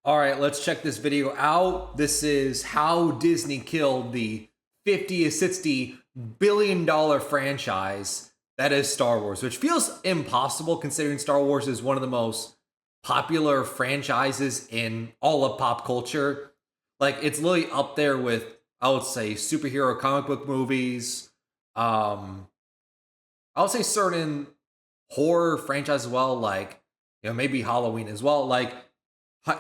All right, let's check this video out. This is how Disney killed the 50 to 60 billion dollar franchise that is Star Wars, which feels impossible considering Star Wars is one of the most popular franchises in all of pop culture. Like it's literally up there with, I would say, superhero comic book movies. I would say certain horror franchises as well, like maybe Halloween as well, like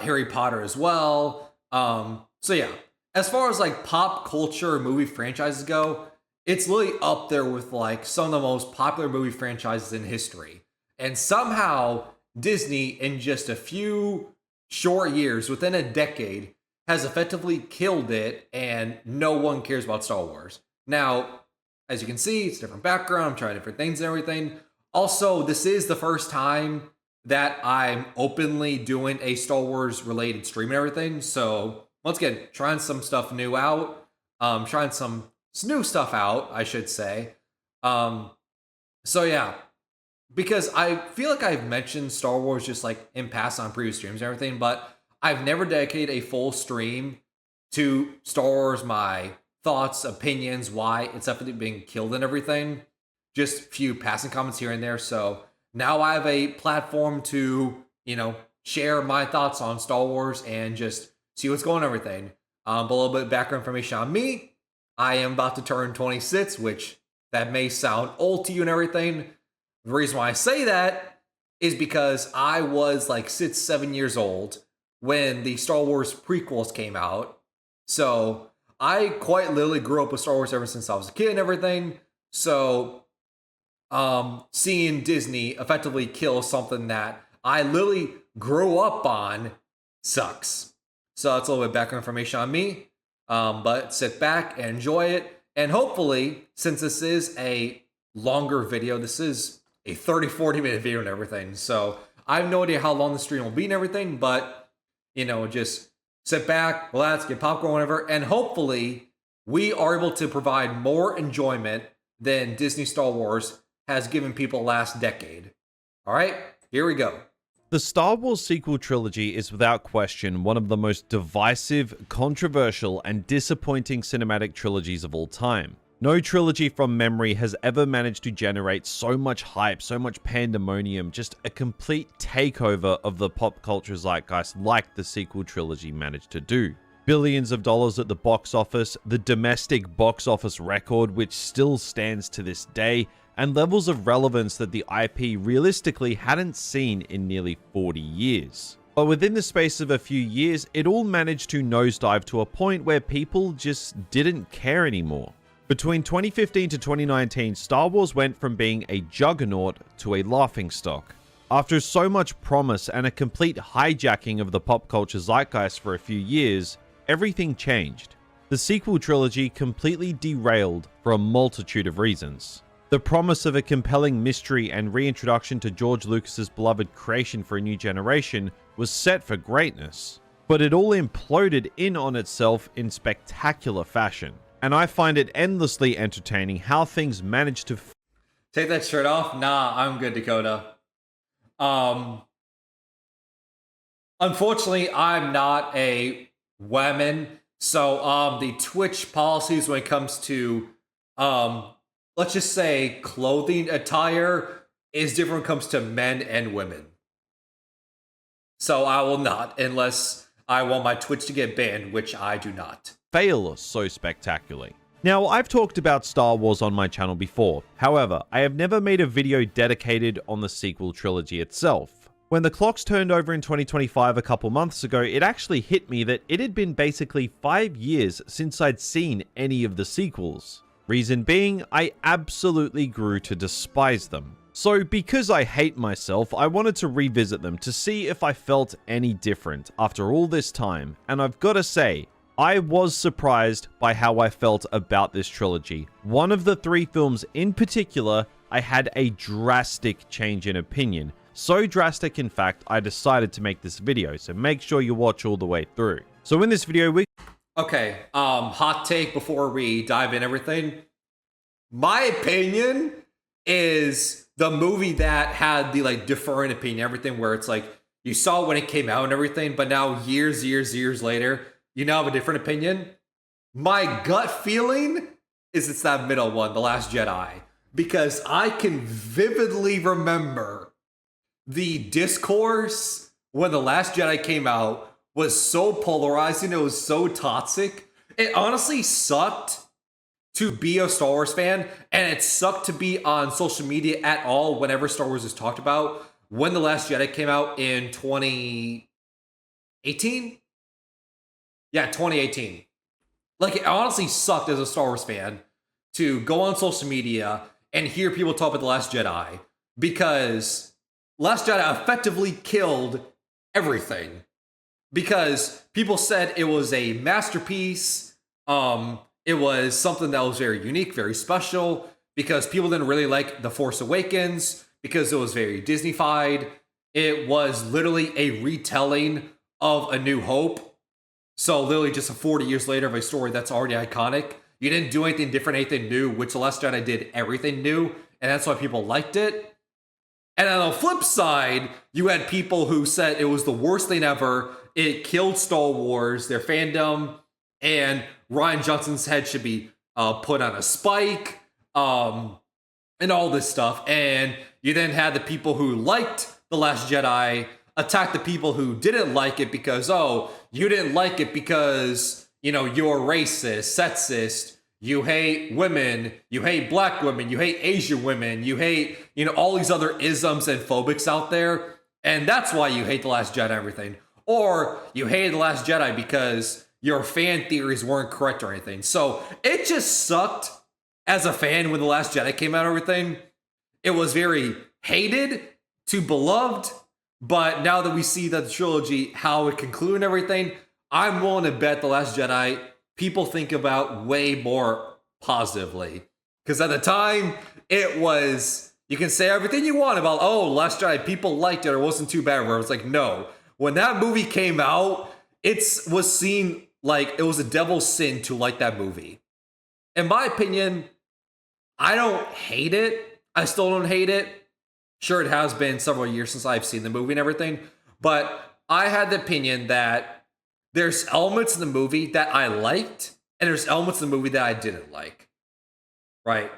Harry Potter as well. So yeah, as far as like pop culture movie franchises go, it's literally up there with like some of the most popular movie franchises in history. And somehow Disney, in just a few short years, within a decade, has effectively killed it, and no one cares about Star Wars. Now, as you can see, it's a different background. I'm trying different things and everything. Also, this is the first time that I'm openly doing a Star Wars related stream and everything. So once again, trying some stuff new out. Trying some new stuff out, I should say. So yeah, because I feel like I've mentioned Star Wars just like in past on previous streams and everything, but I've never dedicated a full stream to Star Wars, my thoughts, opinions, why it's definitely being killed and everything. Just a few passing comments here and there. So now I have a platform to, share my thoughts on Star Wars and just see what's going on and everything. But a little bit of background information on me. I am about to turn 26, which that may sound old to you and everything. The reason why I say that is because I was like 6, 7 years old when the Star Wars prequels came out. So I quite literally grew up with Star Wars ever since I was a kid and everything. So seeing Disney effectively kill something that I literally grew up on sucks. So that's a little bit of background information on me. But sit back and enjoy it. And hopefully, since this is a longer video, this is a 30-40 minute video and everything. So I have no idea how long the stream will be and everything, but just sit back, relax, get popcorn, whatever, and hopefully we are able to provide more enjoyment than Disney Star Wars has given people last decade. All right, here we go. The Star Wars sequel trilogy is without question one of the most divisive, controversial, and disappointing cinematic trilogies of all time. No trilogy from memory has ever managed to generate so much hype, so much pandemonium, just a complete takeover of the pop culture zeitgeist like the sequel trilogy managed to do. Billions of dollars at the box office, the domestic box office record which still stands to this day, and levels of relevance that the IP realistically hadn't seen in nearly 40 years. But within the space of a few years, it all managed to nosedive to a point where people just didn't care anymore. Between 2015 to 2019, Star Wars went from being a juggernaut to a laughingstock. After so much promise and a complete hijacking of the pop culture zeitgeist for a few years, everything changed. The sequel trilogy completely derailed for a multitude of reasons. The promise of a compelling mystery and reintroduction to George Lucas's beloved creation for a new generation was set for greatness, but it all imploded in on itself in spectacular fashion. And I find it endlessly entertaining how things managed to take that shirt off. Nah, I'm good, Dakota. Unfortunately, I'm not a woman, so the Twitch policies when it comes to let's just say clothing attire is different when it comes to men and women. So I will not, unless I want my Twitch to get banned, which I do not. Fail so spectacularly. Now, I've talked about Star Wars on my channel before. However, I have never made a video dedicated on the sequel trilogy itself. When the clocks turned over in 2025 a couple months ago, it actually hit me that it had been basically 5 years since I'd seen any of the sequels. Reason being, I absolutely grew to despise them. So because I hate myself, I wanted to revisit them to see if I felt any different after all this time, and I've gotta say, I was surprised by how I felt about this trilogy. One of the 3 films in particular, I had a drastic change in opinion. So drastic, in fact, I decided to make this video, so make sure you watch all the way through. So in this video, Okay, hot take before we dive in everything. My opinion is the movie that had the like different opinion, everything where it's like, You saw it when it came out and everything, but now years later, you now have a different opinion. My gut feeling is it's that middle one, The Last Jedi, because I can vividly remember the discourse when The Last Jedi came out was so polarizing, it was so toxic. It honestly sucked to be a Star Wars fan, and it sucked to be on social media at all whenever Star Wars is talked about. When The Last Jedi came out in 2018? Yeah, 2018. Like, it honestly sucked as a Star Wars fan to go on social media and hear people talk about The Last Jedi, because Last Jedi effectively killed everything. Because people said it was a masterpiece. It was something that was very unique, very special, because people didn't really like The Force Awakens, because it was very Disney-fied. It was literally a retelling of A New Hope. So literally just 40 years later of a story that's already iconic. You didn't do anything different, anything new, which The Last Jedi did everything new, and that's why people liked it. And on the flip side, you had people who said it was the worst thing ever. It killed Star Wars, their fandom, and Rian Johnson's head should be put on a spike, and all this stuff. And you then had the people who liked The Last Jedi attack the people who didn't like it because, oh, you didn't like it because, you know, you're racist, sexist, you hate women, you hate black women, you hate Asian women, you hate, you know, all these other isms and phobics out there. And that's why you hate The Last Jedi and everything. Or you hated The Last Jedi because your fan theories weren't correct or anything. So it just sucked as a fan when The Last Jedi came out and everything. It was very hated to beloved. But now that we see that the trilogy, how it concluded and everything, I'm willing to bet The Last Jedi people think about way more positively. Because at the time, it was, you can say everything you want about, oh, Last Jedi, people liked it or it wasn't too bad. Where it was like, no. When that movie came out, it was seen like it was a devil's sin to like that movie. In my opinion, I don't hate it. I still don't hate it. Sure, it has been several years since I've seen the movie and everything, but I had the opinion that there's elements in the movie that I liked, and there's elements in the movie that I didn't like. Right?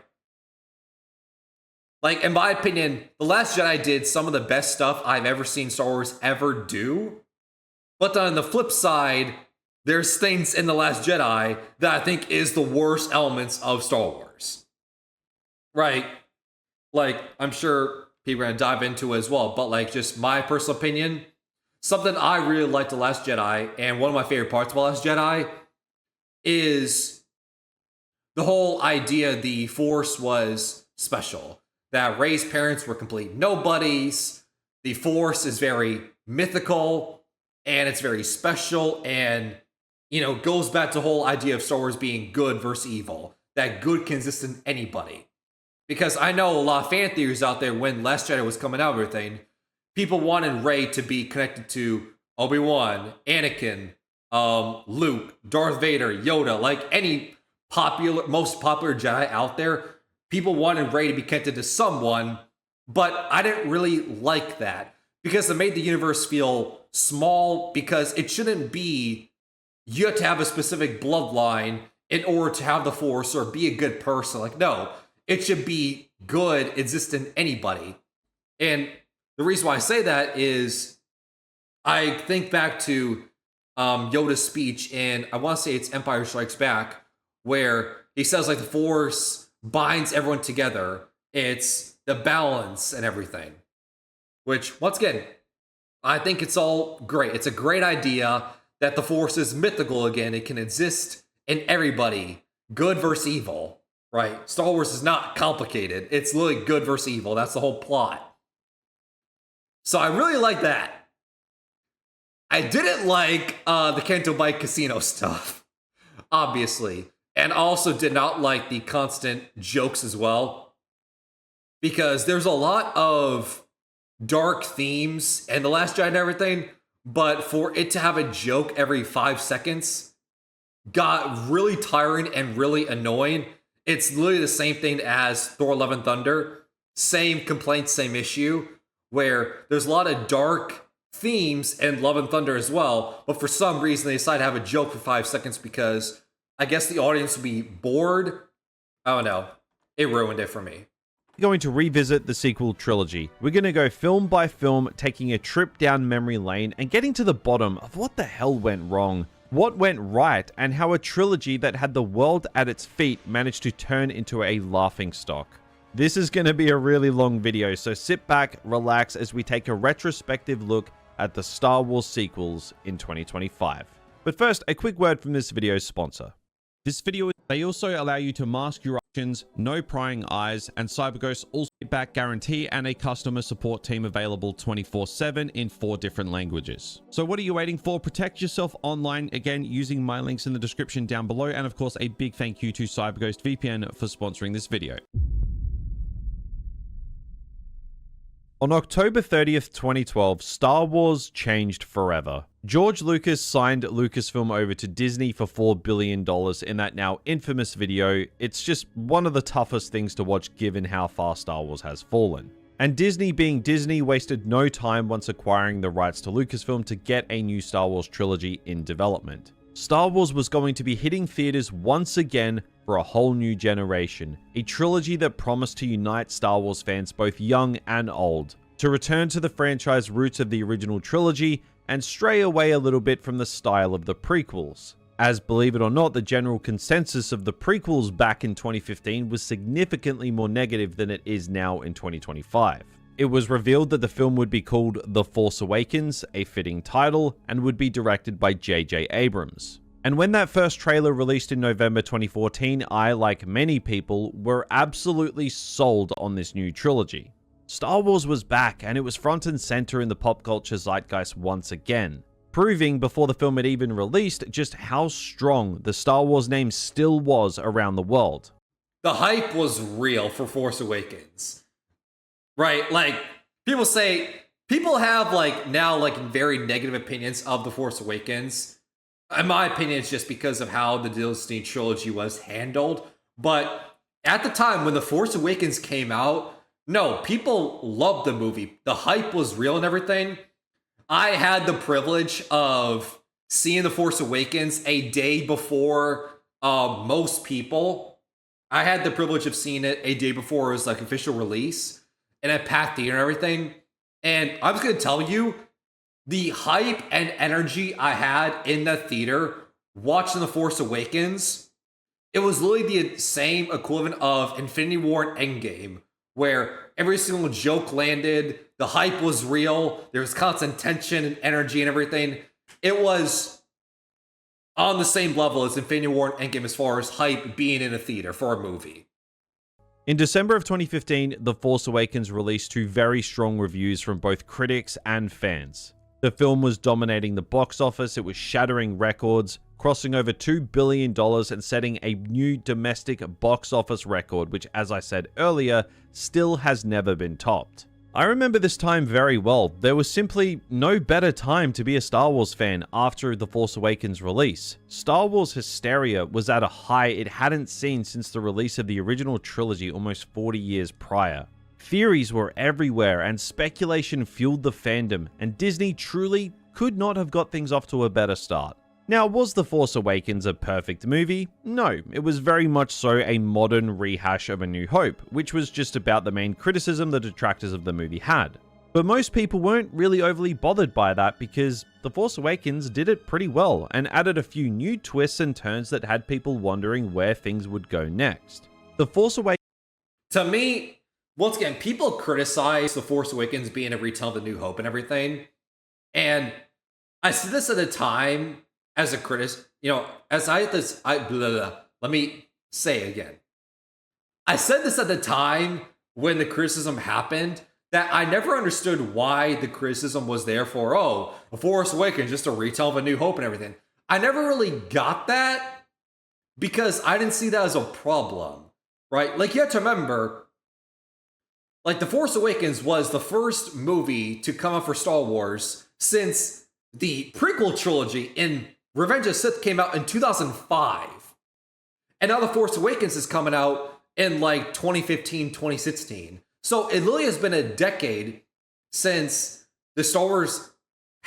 Like, in my opinion, The Last Jedi did some of the best stuff I've ever seen Star Wars ever do. But on the flip side, there's things in The Last Jedi that I think is the worst elements of Star Wars. Right? Like, I'm sure people are going to dive into it as well, but like, just my personal opinion, something I really like The Last Jedi, and one of my favorite parts of The Last Jedi is the whole idea the Force was special. That Rey's parents were complete nobodies. The Force is very mythical, and it's very special, and, you know, goes back to the whole idea of Star Wars being good versus evil. That good can exist in anybody. Because I know a lot of fan theories out there when Last Jedi was coming out and everything, people wanted Rey to be connected to Obi-Wan, Anakin, Luke, Darth Vader, Yoda, like any most popular Jedi out there. People wanted Rey to be connected to someone, but I didn't really like that because it made the universe feel small, because it shouldn't be you have to have a specific bloodline in order to have the Force or be a good person. Like, no. It should be good, exist in anybody. And the reason why I say that is I think back to Yoda's speech in, I want to say it's Empire Strikes Back, where he says like the Force binds everyone together. It's the balance and everything. Which, once again, I think it's all great. It's a great idea that the Force is mythical again. It can exist in everybody, good versus evil. Right? Star Wars is not complicated. It's literally good versus evil. That's the whole plot. So I really like that. I didn't like the Canto Bight Casino stuff, obviously. And also did not like the constant jokes as well. Because there's a lot of dark themes and The Last Jedi and everything, but for it to have a joke every 5 seconds got really tiring and really annoying. It's literally the same thing as Thor Love and Thunder. Same complaint, same issue, where there's a lot of dark themes in Love and Thunder as well, but for some reason they decided to have a joke for 5 seconds because I guess the audience would be bored. I don't know. It ruined it for me. Going to revisit the sequel trilogy. We're going to go film by film, taking a trip down memory lane and getting to the bottom of what the hell went wrong, what went right, and how a trilogy that had the world at its feet managed to turn into a laughingstock. This is going to be a really long video, so sit back, relax as we take a retrospective look at the Star Wars sequels in 2025. But first, a quick word from this video's sponsor. This video, they also allow you to mask your options, no prying eyes, and CyberGhost also back guarantee and a customer support team available 24/7 in 4 different languages. So what are you waiting for? Protect yourself online, again, using my links in the description down below, and of course, a big thank you to CyberGhost VPN for sponsoring this video. On October 30th, 2012, Star Wars changed forever. George Lucas signed Lucasfilm over to Disney for $4 billion in that now infamous video. It's just one of the toughest things to watch given how far Star Wars has fallen. And Disney, being Disney, wasted no time once acquiring the rights to Lucasfilm to get a new Star Wars trilogy in development. Star Wars was going to be hitting theaters once again for a whole new generation, a trilogy that promised to unite Star Wars fans both young and old, to return to the franchise roots of the original trilogy and stray away a little bit from the style of the prequels. As, believe it or not, the general consensus of the prequels back in 2015 was significantly more negative than it is now in 2025. It was revealed that the film would be called The Force Awakens, a fitting title, and would be directed by J.J. Abrams. And when that first trailer released in November 2014, I, like many people, were absolutely sold on this new trilogy. Star Wars was back, and it was front and center in the pop culture zeitgeist once again, proving before the film had even released just how strong the Star Wars name still was around the world. The hype was real for Force Awakens. Right? Like, people have now very negative opinions of The Force Awakens. In my opinion, it's just because of how the Disney trilogy was handled. But at the time when The Force Awakens came out, no, people loved the movie. The hype was real and everything. I had the privilege of seeing The Force Awakens a day before most people. I had the privilege of seeing it a day before it was official release, and at Path Theater and everything. And I'm just gonna tell you, the hype and energy I had in the theater watching The Force Awakens, it was literally the same equivalent of Infinity War and Endgame, where every single joke landed, the hype was real, there was constant tension and energy and everything. It was on the same level as Infinity War and Endgame as far as hype being in a theater for a movie. In December of 2015, The Force Awakens released 2 very strong reviews from both critics and fans. The film was dominating the box office, it was shattering records, crossing over $2 billion and setting a new domestic box office record, which, as I said earlier, still has never been topped. I remember this time very well. There was simply no better time to be a Star Wars fan after The Force Awakens release. Star Wars hysteria was at a high it hadn't seen since the release of the original trilogy almost 40 years prior. Theories were everywhere and speculation fueled the fandom, and Disney truly could not have got things off to a better start. Now, was The Force Awakens a perfect movie? No, it was very much so a modern rehash of A New Hope, which was just about the main criticism the detractors of the movie had. But most people weren't really overly bothered by that because The Force Awakens did it pretty well and added a few new twists and turns that had people wondering where things would go next. The Force Awakens... To me, once again, people criticize The Force Awakens being a retell of The New Hope and everything. And I said this at the time as a critic, let me say it again. I said this at the time when the criticism happened, that I never understood why the criticism was there for, The Force Awakens, just a retell of A New Hope and everything. I never really got that because I didn't see that as a problem, right? You have to remember, The Force Awakens was the first movie to come out for Star Wars since the prequel trilogy in Revenge of the Sith came out in 2005. And now The Force Awakens is coming out in 2015, 2016. So it literally has been a decade since the Star Wars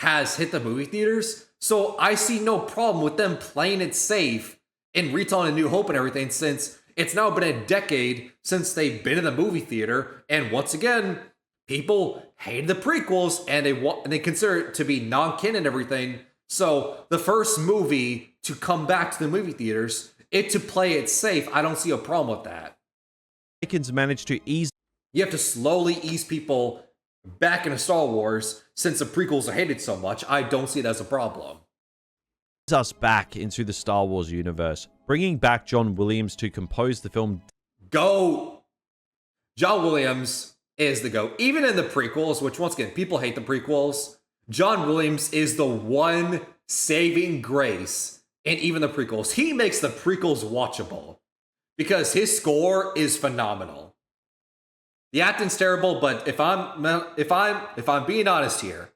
has hit the movie theaters. So I see no problem with them playing it safe and retelling A New Hope and everything, since it's now been a decade since they've been in the movie theater. And once again, people hated the prequels and they consider it to be non-canon and everything. So the first movie to come back to the movie theaters, to play it safe, I don't see a problem with that. Awakens managed to ease You have to slowly ease people back into Star Wars since the prequels are hated so much. I don't see it as a problem. us back into the Star Wars universe, bringing back John Williams to compose the film. Go! John Williams is the GOAT. Even in the prequels, which once again, people hate the prequels, John Williams is the one saving grace in even the prequels. He makes the prequels watchable because his score is phenomenal. The acting's terrible, but if I'm being honest here,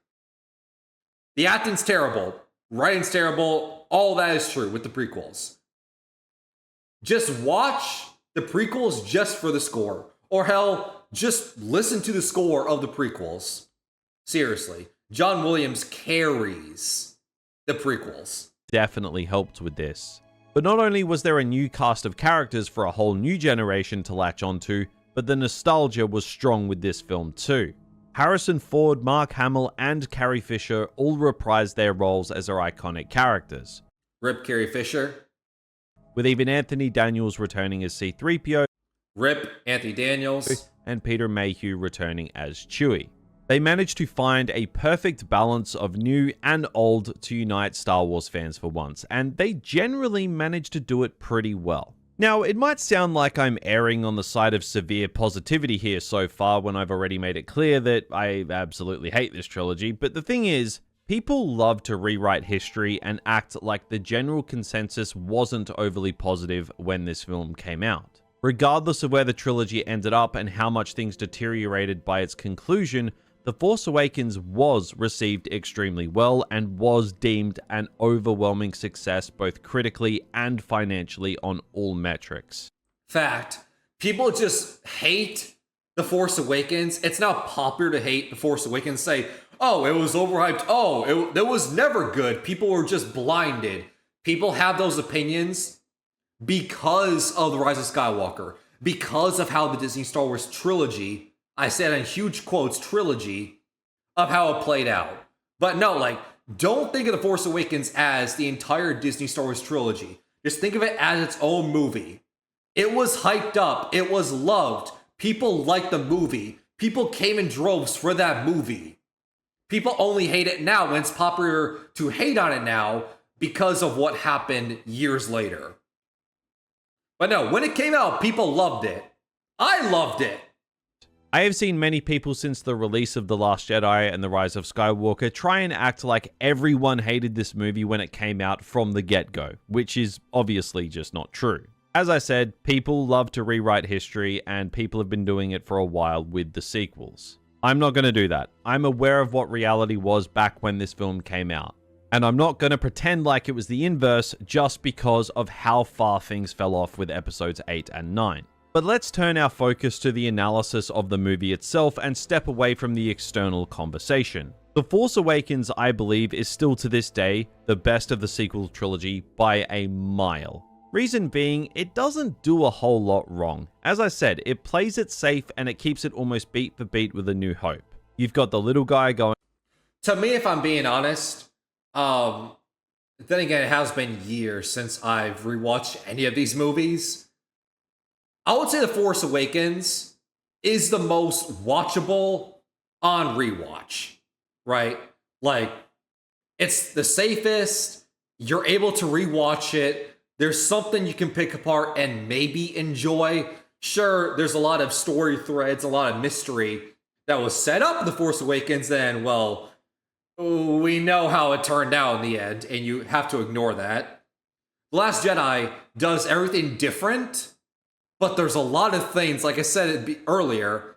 the acting's terrible, writing's terrible, all that is true with the prequels. Just watch the prequels just for the score, or hell, just listen to the score of the prequels. Seriously, John Williams carries the prequels. Definitely helped with this. But not only was there a new cast of characters for a whole new generation to latch onto, but the nostalgia was strong with this film too. Harrison Ford, Mark Hamill, and Carrie Fisher all reprised their roles as their iconic characters, Rip Carrie Fisher. with even Anthony Daniels returning as C-3PO, Rip Anthony Daniels. and Peter Mayhew returning as Chewie. They managed to find a perfect balance of new and old to unite Star Wars fans for once, and they generally managed to do it pretty well. Now, it might sound like I'm erring on the side of severe positivity here so far when I've already made it clear that I absolutely hate this trilogy, but the thing is, people love to rewrite history and act like the general consensus wasn't overly positive when this film came out. Regardless of where the trilogy ended up and how much things deteriorated by its conclusion, The Force Awakens was received extremely well and was deemed an overwhelming success both critically and financially on all metrics. Fact. People just hate The Force Awakens. It's now popular to hate The Force Awakens. Say, oh, it was overhyped. Oh, it was never good. People were just blinded. People have those opinions because of The Rise of Skywalker, because of how the Disney Star Wars trilogy, I said in huge quotes, trilogy, of how it played out. But no, like, don't think of The Force Awakens as the entire Disney Star Wars trilogy. Just think of it as its own movie. It was hyped up. It was loved. People liked the movie. People came in droves for that movie. People only hate it now when it's popular to hate on it now because of what happened years later. But no, when it came out, people loved it. I loved it. I have seen many people since the release of The Last Jedi and The Rise of Skywalker try and act like everyone hated this movie when it came out from the get-go, which is obviously just not true. As I said, people love to rewrite history, and people have been doing it for a while with the sequels. I'm not going to do that. I'm aware of what reality was back when this film came out. And I'm not going to pretend like it was the inverse just because of how far things fell off with episodes 8 and 9. But let's turn our focus to the analysis of the movie itself and step away from the external conversation. The Force Awakens, I believe, is still to this day the best of the sequel trilogy by a mile. Reason being, it doesn't do a whole lot wrong. As I said, it plays it safe and it keeps it almost beat for beat with A New Hope. You've got the little guy going... To me, if I'm being honest, then again, it has been years since I've rewatched any of these movies. I would say The Force Awakens is the most watchable on rewatch, right? Like, it's the safest. You're able to rewatch it. There's something you can pick apart and maybe enjoy. Sure, there's a lot of story threads, a lot of mystery that was set up in The Force Awakens, and, well, we know how it turned out in the end, and you have to ignore that. The Last Jedi does everything different, but there's a lot of things, like I said earlier,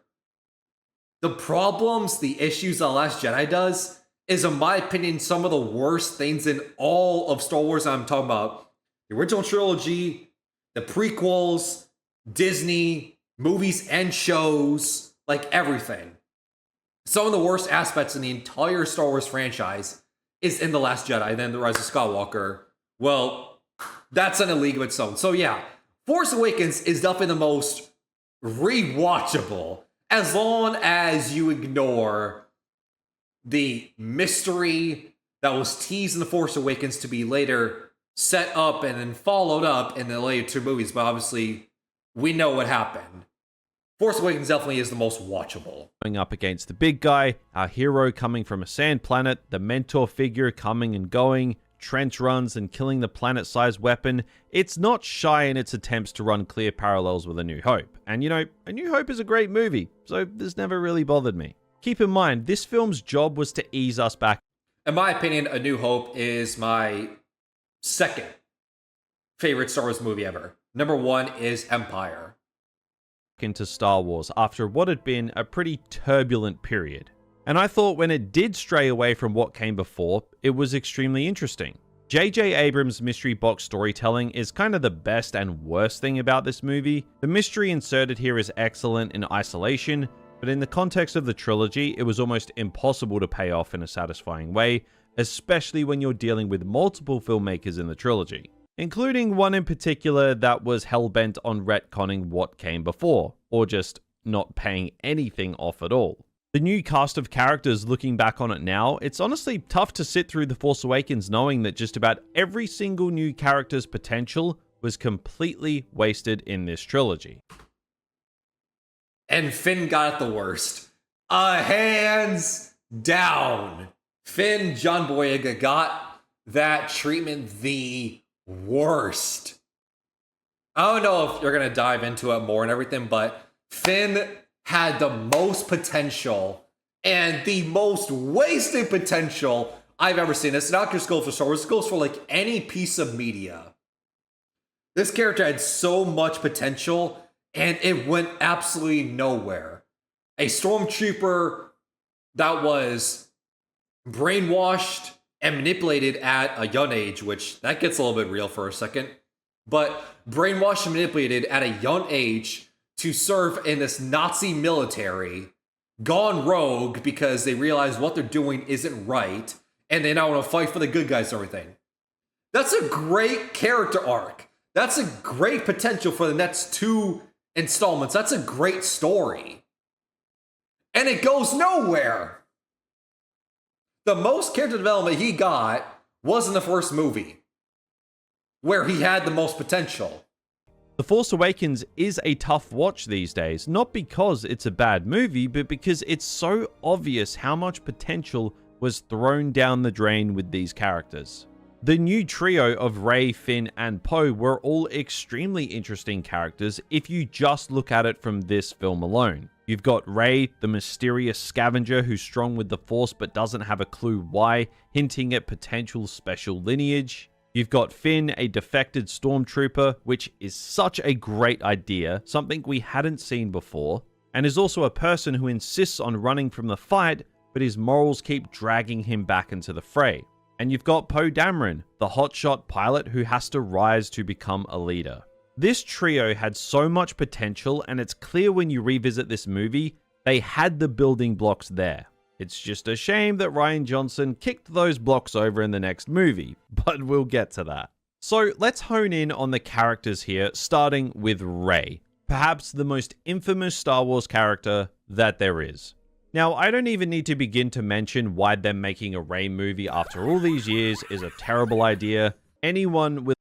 the problems, the issues that The Last Jedi does is, in my opinion, some of the worst things in all of Star Wars. I'm talking about the original trilogy, the prequels, Disney, movies and shows, like everything. Some of the worst aspects in the entire Star Wars franchise is in The Last Jedi, and then The Rise of Skywalker, well, that's in a league of its own. So yeah, Force Awakens is definitely the most rewatchable, as long as you ignore the mystery that was teased in The Force Awakens to be later set up and then followed up in the later two movies, but obviously we know what happened. Force Awakens definitely is the most watchable. Going up against the big guy, our hero coming from a sand planet, the mentor figure coming and going, trench runs and killing the planet-sized weapon. It's not shy in its attempts to run clear parallels with A New Hope. And you know, A New Hope is a great movie, so this never really bothered me. Keep in mind, this film's job was to ease us back. In my opinion, A New Hope is my second favorite Star Wars movie ever. Number one is Empire. Into Star Wars after what had been a pretty turbulent period. And I thought when it did stray away from what came before, it was extremely interesting. J.J. Abrams' mystery box storytelling is kind of the best and worst thing about this movie. The mystery inserted here is excellent in isolation, but in the context of the trilogy, it was almost impossible to pay off in a satisfying way, especially when you're dealing with multiple filmmakers in the trilogy, including one in particular that was hell-bent on retconning what came before, or just not paying anything off at all. The new cast of characters, looking back on it now, it's honestly tough to sit through The Force Awakens knowing that just about every single new character's potential was completely wasted in this trilogy. And Finn got it the worst. Hands down. Finn, John Boyega, got that treatment the worst. I don't know if you're going to dive into it more and everything, but Finn had the most potential and the most wasted potential I've ever seen. It's not just goes for Star Wars, it goes for like any piece of media. This character had so much potential and it went absolutely nowhere. A stormtrooper that was brainwashed and manipulated at a young age, which that gets a little bit real for a second, but brainwashed and manipulated at a young age to serve in this Nazi military, gone rogue because they realize what they're doing isn't right, and they now want to fight for the good guys and everything. That's a great character arc. That's a great potential for the next 2 installments. That's a great story. And it goes nowhere. The most character development he got was in the first movie, where he had the most potential. The Force Awakens is a tough watch these days, not because it's a bad movie, but because it's so obvious how much potential was thrown down the drain with these characters. The new trio of Rey, Finn, and Poe were all extremely interesting characters if you just look at it from this film alone. You've got Rey, the mysterious scavenger who's strong with the Force but doesn't have a clue why, hinting at potential special lineage. You've got Finn, a defected stormtrooper, which is such a great idea, something we hadn't seen before, and is also a person who insists on running from the fight, but his morals keep dragging him back into the fray. And you've got Poe Dameron, the hotshot pilot who has to rise to become a leader. This trio had so much potential, and it's clear when you revisit this movie, they had the building blocks there. It's just a shame that Rian Johnson kicked those blocks over in the next movie, but we'll get to that. So let's hone in on the characters here, starting with Rey, perhaps the most infamous Star Wars character that there is. Now, I don't even need to begin to mention why them making a Rey movie after all these years is a terrible idea. Anyone with...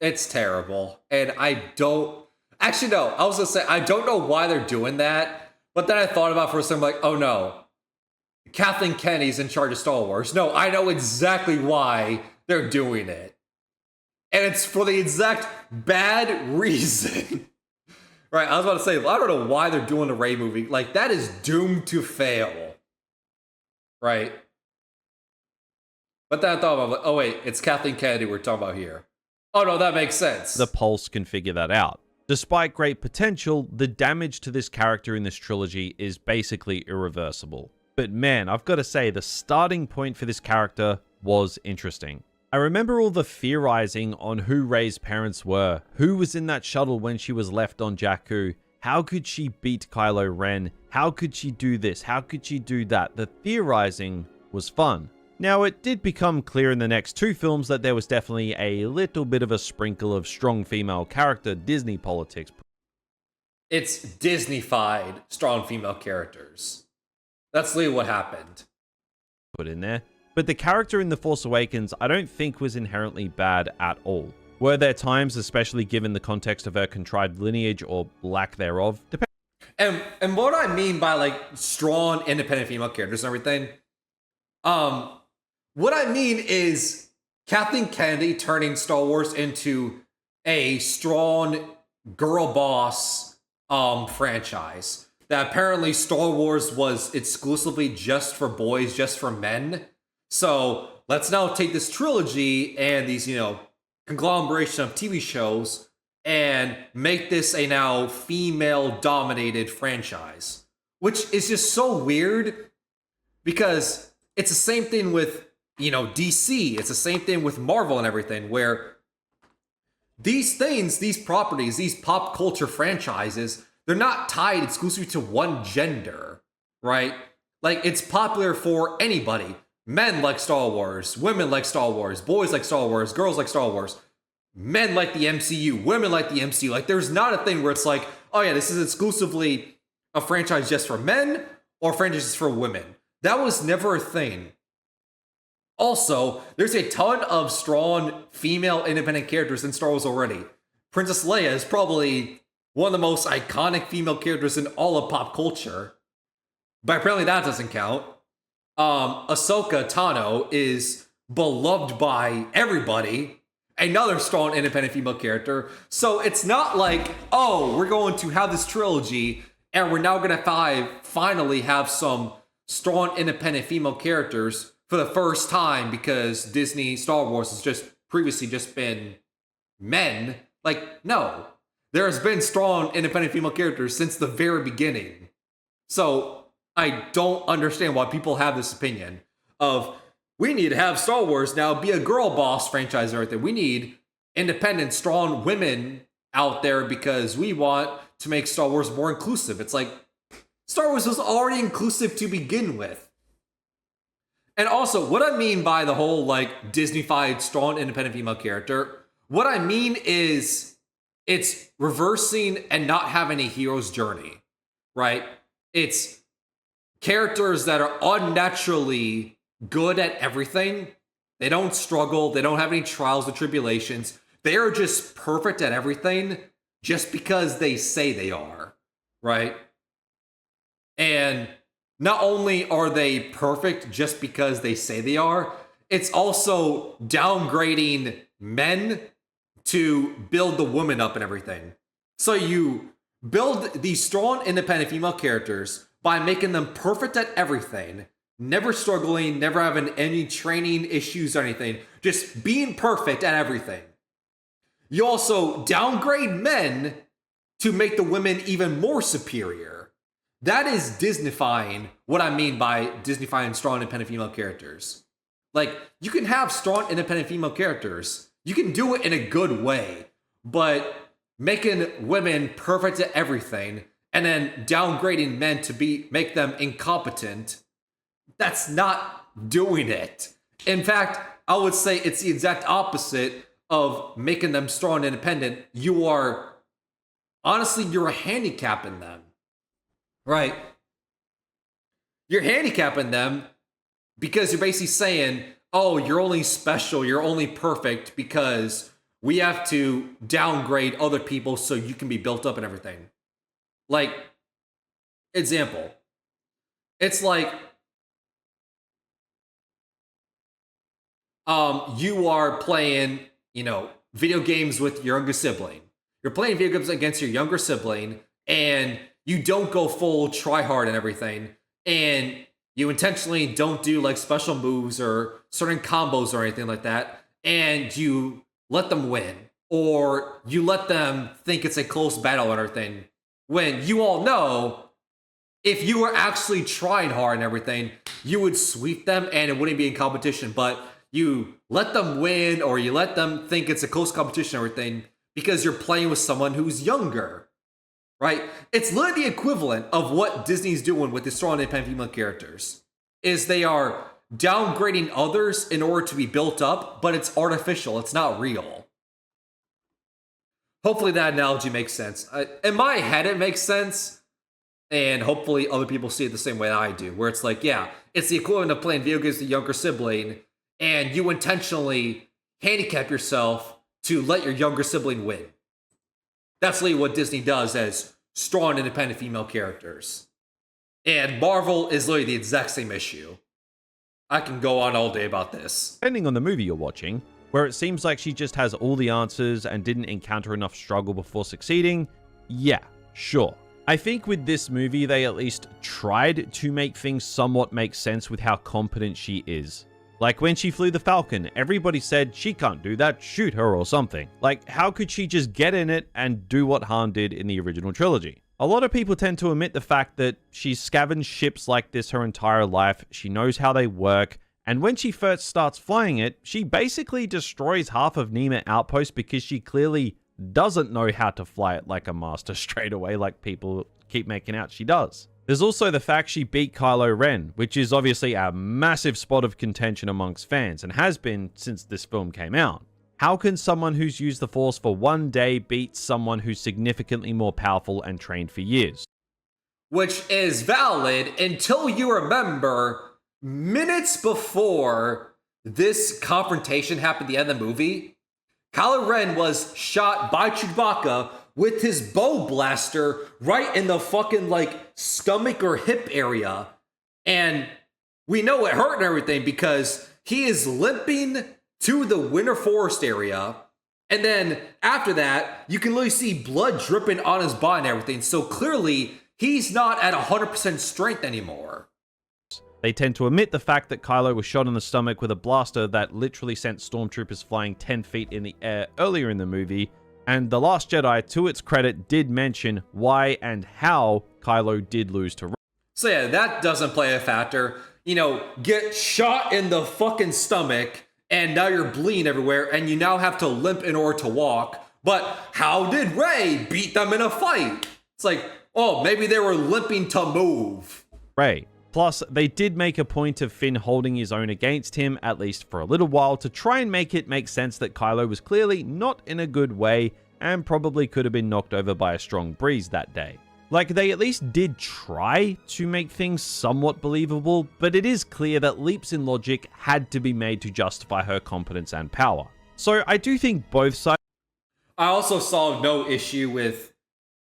It's terrible. And I don't... Actually, no. I was going to say, I don't know why they're doing that. But then I thought about it for a second, like, oh no. Kathleen Kennedy's in charge of Star Wars. No, I know exactly why they're doing it. And it's for the exact bad reason. Right, I was about to say, I don't know why they're doing the Rey movie. Like, that is doomed to fail. Right? But then I thought about, like, oh wait, it's Kathleen Kennedy we're talking about here. Oh no, that makes sense. The Pulse can figure that out. Despite great potential, the damage to this character in this trilogy is basically irreversible. But man, I've got to say, the starting point for this character was interesting. I remember all the theorizing on who Rey's parents were, who was in that shuttle when she was left on Jakku, how could she beat Kylo Ren, how could she do this, how could she do that. The theorizing was fun. Now, it did become clear in the next two films that there was definitely a little bit of a sprinkle of strong female character Disney politics. It's Disney-fied strong female characters. That's literally what happened. Put in there. But the character in The Force Awakens I don't think was inherently bad at all. Were there times, especially given the context of her contrived lineage or lack thereof? And what I mean by like strong independent female characters and everything, what I mean is Kathleen Kennedy turning Star Wars into a strong girl boss franchise. That apparently Star Wars was exclusively just for boys, just for men. So let's now take this trilogy and these, conglomeration of TV shows and make this a now female-dominated franchise. Which is just so weird because it's the same thing with, DC. It's the same thing with Marvel and everything, where these things, these properties, these pop culture franchises, they're not tied exclusively to one gender, right? Like, it's popular for anybody. Men like Star Wars, women like Star Wars, boys like Star Wars, girls like Star Wars. Men like the MCU, women like the MCU. Like, there's not a thing where it's like, oh yeah, this is exclusively a franchise just for men or franchises for women. That was never a thing. Also, there's a ton of strong female independent characters in Star Wars already. Princess Leia is probably one of the most iconic female characters in all of pop culture. But apparently that doesn't count. Ahsoka Tano is beloved by everybody. Another strong independent female character. So it's not like, oh, we're going to have this trilogy and we're now going to finally have some strong independent female characters for the first time because Disney Star Wars has just previously just been men. Like, no. There has been strong independent female characters since the very beginning. So I don't understand why people have this opinion of, we need to have Star Wars now be a girl boss franchise or everything. We need independent, strong women out there because we want to make Star Wars more inclusive. It's like, Star Wars was already inclusive to begin with. And also, what I mean by the whole, like, Disney-fied strong independent female character, what I mean is it's reversing and not having a hero's journey, right? It's characters that are unnaturally good at everything. They don't struggle. They don't have any trials or tribulations. They are just perfect at everything just because they say they are, right? And not only are they perfect just because they say they are, it's also downgrading men to build the woman up and everything. So you build these strong independent female characters by making them perfect at everything, never struggling, never having any training issues or anything, just being perfect at everything. You also downgrade men to make the women even more superior. That is Disneyfying what I mean by Disneyfying strong independent female characters. Like, you can have strong independent female characters. You can do it in a good way, but making women perfect at everything and then downgrading men to make them incompetent, that's not doing it. In fact, I would say it's the exact opposite of making them strong and independent. You're handicapping them, right? You're handicapping them because you're basically saying, oh, you're only special, you're only perfect because we have to downgrade other people so you can be built up and everything. Like, example, it's like, you are playing, video games with your younger sibling. You're playing video games against your younger sibling, and you don't go full try hard and everything, and you intentionally don't do like special moves or certain combos or anything like that, and you let them win, or you let them think it's a close battle and everything, when you all know if you were actually trying hard and everything, you would sweep them and it wouldn't be in competition. But you let them win or you let them think it's a close competition and everything because you're playing with someone who's younger, right? It's literally the equivalent of what Disney's doing with the strong independent female characters, is they are downgrading others in order to be built up, but it's artificial. It's not real. Hopefully that analogy makes sense. In my head, it makes sense. And hopefully other people see it the same way I do, where it's like, yeah, it's the equivalent of playing video games with a younger sibling, and you intentionally handicap yourself to let your younger sibling win. That's literally what Disney does as strong, independent female characters. And Marvel is literally the exact same issue. I can go on all day about this. Depending on the movie you're watching, where it seems like she just has all the answers and didn't encounter enough struggle before succeeding, yeah, sure. I think with this movie, they at least tried to make things somewhat make sense with how competent she is. Like when she flew the Falcon, everybody said she can't do that, shoot her or something. Like, how could she just get in it and do what Han did in the original trilogy? A lot of people tend to omit the fact that she's scavenged ships like this her entire life, she knows how they work, and when she first starts flying it, she basically destroys half of Nima Outpost because she clearly doesn't know how to fly it like a master straight away like people keep making out she does. There's also the fact she beat Kylo Ren, which is obviously a massive spot of contention amongst fans and has been since this film came out. How can someone who's used the Force for one day beat someone who's significantly more powerful and trained for years? Which is valid until you remember minutes before this confrontation happened at the end of the movie, Kylo Ren was shot by Chewbacca with his bow blaster right in the fucking stomach or hip area. And we know it hurt and everything because he is limping to the Winter Forest area. And then after that, you can literally see blood dripping on his body and everything. So clearly, he's not at 100% strength anymore. They tend to omit the fact that Kylo was shot in the stomach with a blaster that literally sent stormtroopers flying 10 feet in the air earlier in the movie, and The Last Jedi, to its credit, did mention why and how Kylo did lose to Rey. So yeah, that doesn't play a factor. You know, get shot in the fucking stomach, and now you're bleeding everywhere, and you now have to limp in order to walk. But how did Rey beat them in a fight? It's like, oh, maybe they were limping to move. Rey. Plus, they did make a point of Finn holding his own against him, at least for a little while, to try and make it make sense that Kylo was clearly not in a good way and probably could have been knocked over by a strong breeze that day. Like, they at least did try to make things somewhat believable, but it is clear that leaps in logic had to be made to justify her competence and power. So I do think both sides... I also saw no issue with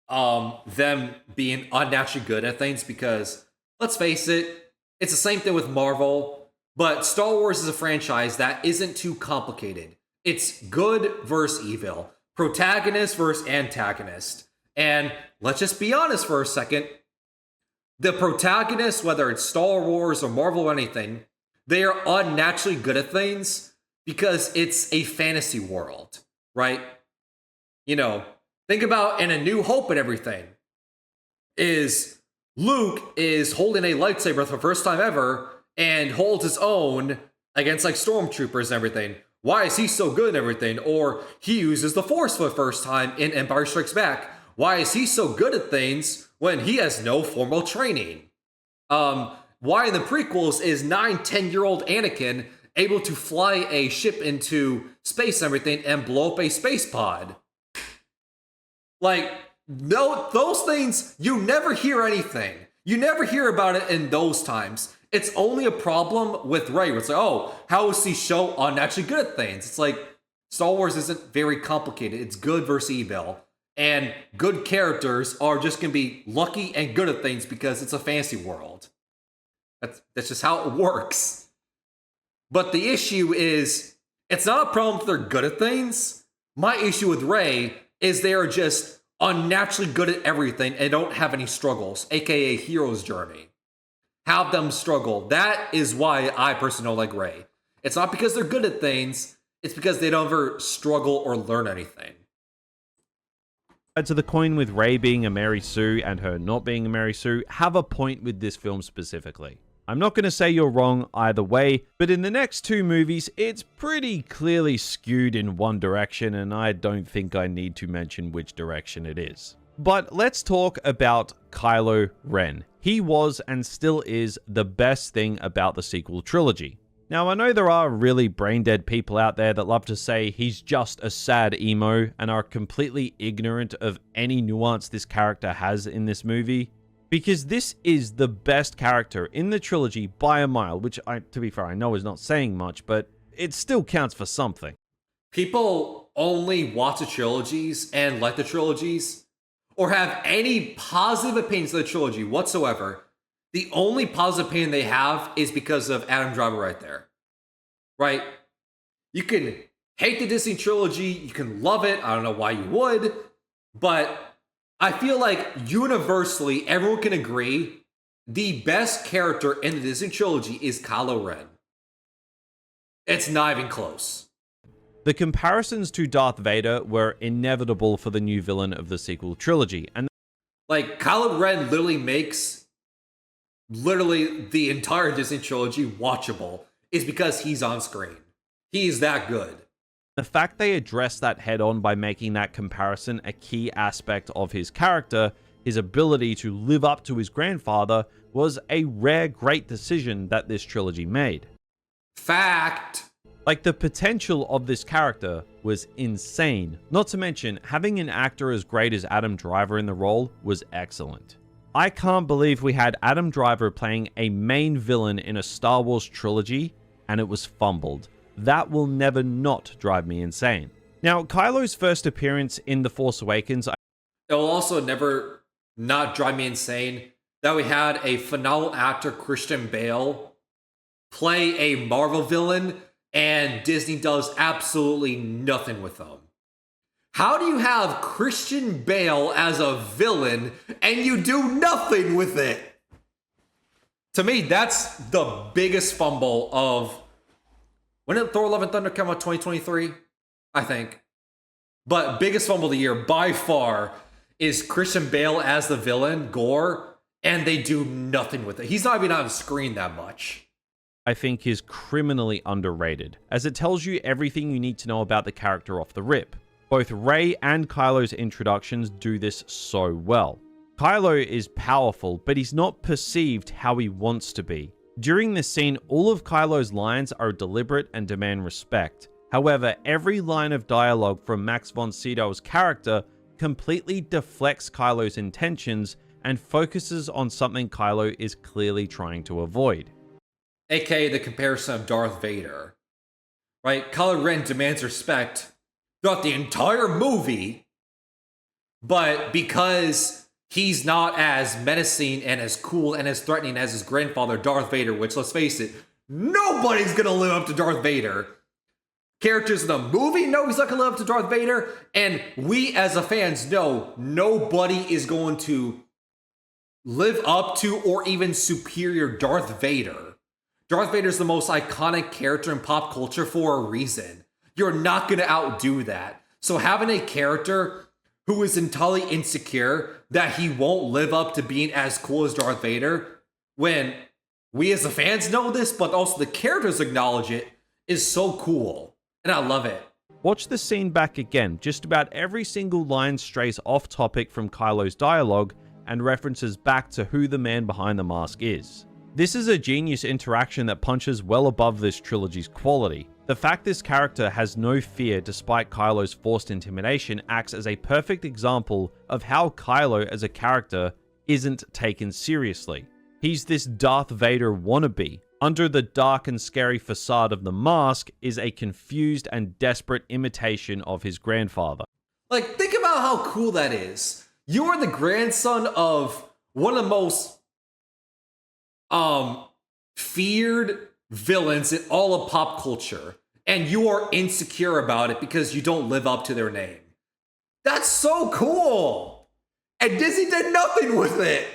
them being unnaturally good at things because... let's face it, it's the same thing with Marvel, but Star Wars is a franchise that isn't too complicated. It's good versus evil, protagonist versus antagonist. And let's just be honest for a second. The protagonists, whether it's Star Wars or Marvel or anything, they are unnaturally good at things because it's a fantasy world, right? You know, think about in A New Hope and everything. Luke is holding a lightsaber for the first time ever and holds his own against stormtroopers and everything. Why is he so good and everything? Or he uses the Force for the first time in Empire Strikes Back. Why is he so good at things when he has no formal training? Why in the prequels is 9-10-year-old Anakin able to fly a ship into space and everything and blow up a space pod? No, those things, you never hear anything. You never hear about it in those times. It's only a problem with Rey. It's like, oh, how is he so unnaturally good at things? It's like, Star Wars isn't very complicated. It's good versus evil. And good characters are just going to be lucky and good at things because it's a fantasy world. That's just how it works. But the issue is, it's not a problem if they're good at things. My issue with Rey is they are just unnaturally good at everything and don't have any struggles, aka hero's journey. Have them struggle. That is why I personally don't like Rey. It's not because they're good at things, it's because they don't ever struggle or learn anything. To the coin with Rey being a Mary Sue and her not being a Mary Sue have a point with this film specifically. I'm not going to say you're wrong either way, but in the next two movies, it's pretty clearly skewed in one direction, and I don't think I need to mention which direction it is. But let's talk about Kylo Ren. He was and still is the best thing about the sequel trilogy. Now, I know there are really brain-dead people out there that love to say he's just a sad emo and are completely ignorant of any nuance this character has in this movie, because this is the best character in the trilogy by a mile, which, to be fair, I know is not saying much, but it still counts for something. People only watch the trilogies and like the trilogies, or have any positive opinions of the trilogy whatsoever. The only positive opinion they have is because of Adam Driver right there. Right? You can hate the Disney trilogy, you can love it, I don't know why you would, but I feel like universally everyone can agree the best character in the Disney trilogy is Kylo Ren. It's not even close. The comparisons to Darth Vader were inevitable for the new villain of the sequel trilogy, and like, Kylo Ren literally makes the entire Disney trilogy watchable is because he's on screen. He's that good. the fact they addressed that head on by making that comparison a key aspect of his character, his ability to live up to his grandfather, was a rare great decision that this trilogy made. Fact. Like, the potential of this character was insane. Not to mention, having an actor as great as Adam Driver in the role was excellent. I can't believe we had Adam Driver playing a main villain in a Star Wars trilogy, and it was fumbled. That will never not drive me insane. Now, Kylo's first appearance in The Force Awakens... It will also never not drive me insane that we had a phenomenal actor, Christian Bale, play a Marvel villain, and Disney does absolutely nothing with them. How do you have Christian Bale as a villain and you do nothing with it? To me, that's the biggest fumble of... When did Thor Love and Thunder come out? 2023? I think. But biggest fumble of the year by far is Christian Bale as the villain, Gore, and they do nothing with it. He's not even on screen that much. I think is criminally underrated, as it tells you everything you need to know about the character off the rip. Both Rey and Kylo's introductions do this so well. Kylo is powerful, but he's not perceived how he wants to be. During this scene, all of Kylo's lines are deliberate and demand respect. However, every line of dialogue from Max von Sydow's character completely deflects Kylo's intentions and focuses on something Kylo is clearly trying to avoid. AKA the comparison of Darth Vader. Right? Kylo Ren demands respect throughout the entire movie, but because he's not as menacing and as cool and as threatening as his grandfather, Darth Vader, which, let's face it, nobody's gonna live up to Darth Vader. Characters in the movie know he's not gonna live up to Darth Vader, and we as the fans know nobody is going to live up to or even superior Darth Vader. Darth Vader is the most iconic character in pop culture for a reason. You're not going to outdo that. So having a character who is entirely insecure that he won't live up to being as cool as Darth Vader, when we as the fans know this, but also the characters acknowledge it, is so cool. And I love it. Watch the scene back again. Just about every single line strays off topic from Kylo's dialogue and references back to who the man behind the mask is. This is a genius interaction that punches well above this trilogy's quality. The fact this character has no fear despite Kylo's forced intimidation acts as a perfect example of how Kylo as a character isn't taken seriously. He's this Darth Vader wannabe. Under the dark and scary facade of the mask is a confused and desperate imitation of his grandfather. Like, think about how cool that is. You are the grandson of one of the most feared villains in all of pop culture, and you are insecure about it because you don't live up to their name. That's so cool! And Disney did nothing with it!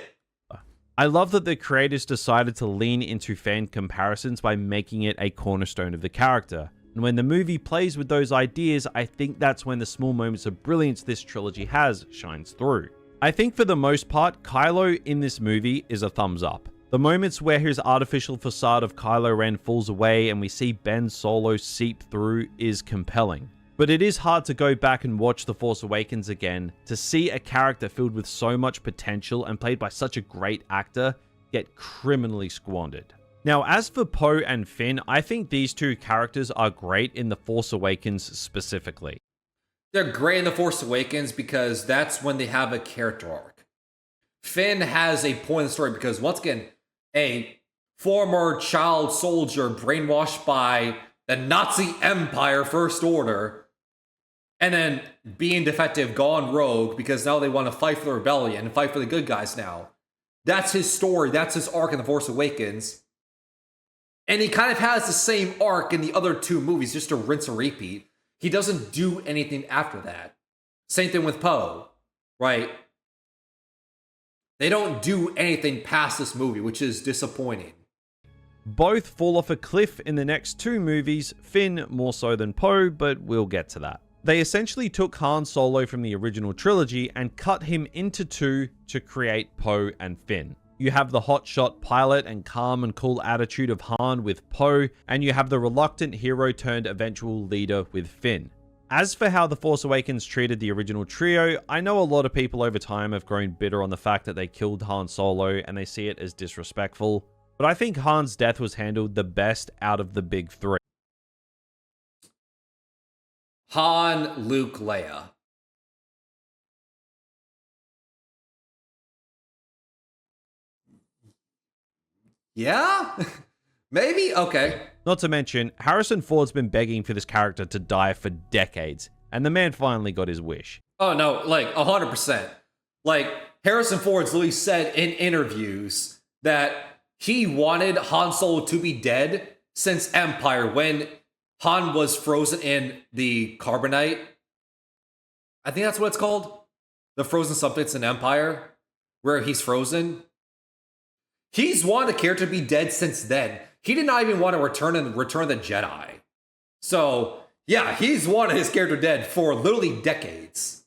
I love that the creators decided to lean into fan comparisons by making it a cornerstone of the character. And when the movie plays with those ideas, I think that's when the small moments of brilliance this trilogy has shines through. I think for the most part, Kylo in this movie is a thumbs up. The moments where his artificial facade of Kylo Ren falls away and we see Ben Solo seep through is compelling. But it is hard to go back and watch The Force Awakens again to see a character filled with so much potential and played by such a great actor get criminally squandered. Now, as for Poe and Finn, I think these two characters are great in The Force Awakens specifically. They're great in The Force Awakens because that's when they have a character arc. Finn has a point in the story because, once again, a former child soldier brainwashed by the Nazi Empire First Order, and then being defective, gone rogue because now they want to fight for the rebellion and fight for the good guys now. That's his story. That's his arc in The Force Awakens. And he kind of has the same arc in the other two movies, just a rinse and repeat. He doesn't do anything after that. Same thing with Poe, right? They don't do anything past this movie, which is disappointing. Both fall off a cliff in the next two movies, Finn more so than Poe, but we'll get to that. They essentially took Han Solo from the original trilogy and cut him into two to create Poe and Finn. You have the hotshot pilot and calm and cool attitude of Han with Poe, and you have the reluctant hero turned eventual leader with Finn. As for how The Force Awakens treated the original trio, I know a lot of people over time have grown bitter on the fact that they killed Han Solo and they see it as disrespectful, but I think Han's death was handled the best out of the big three. Han, Luke, Leia. Yeah? Maybe? Okay. Not to mention, Harrison Ford's been begging for this character to die for decades, and the man finally got his wish. Oh, no, like, 100%. Like, Harrison Ford's literally said in interviews that he wanted Han Solo to be dead since Empire, when Han was frozen in the carbonite. I think that's what it's called. The frozen substance in Empire, where he's frozen. He's wanted the character to be dead since then. He did not even want to return the Jedi. So, yeah, he's wanted his character dead for literally decades.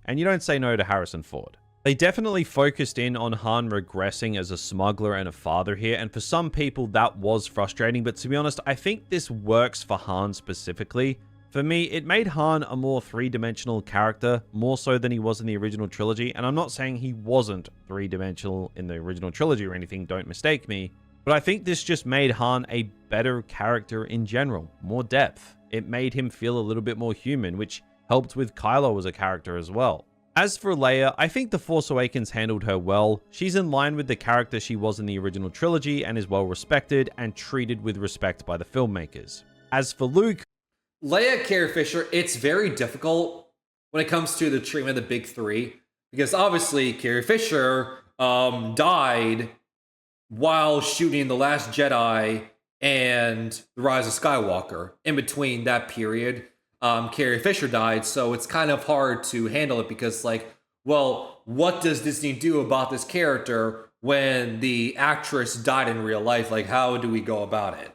And you don't say no to Harrison Ford. They definitely focused in on Han regressing as a smuggler and a father here, and for some people that was frustrating, but to be honest, I think this works for Han specifically. For me, it made Han a more three-dimensional character, more so than he was in the original trilogy, and I'm not saying he wasn't three-dimensional in the original trilogy or anything, don't mistake me, but I think this just made Han a better character in general, more depth. It made him feel a little bit more human, which helped with Kylo as a character as well. As for Leia, I think The Force Awakens handled her well. She's in line with the character she was in the original trilogy and is well respected and treated with respect by the filmmakers. As for Luke, Leia, Carrie Fisher, it's very difficult when it comes to the treatment of the big three, because obviously Carrie Fisher died while shooting The Last Jedi and The Rise of Skywalker. In between that period, Carrie Fisher died, so it's kind of hard to handle it because, like, well, what does Disney do about this character when the actress died in real life? Like, how do we go about it?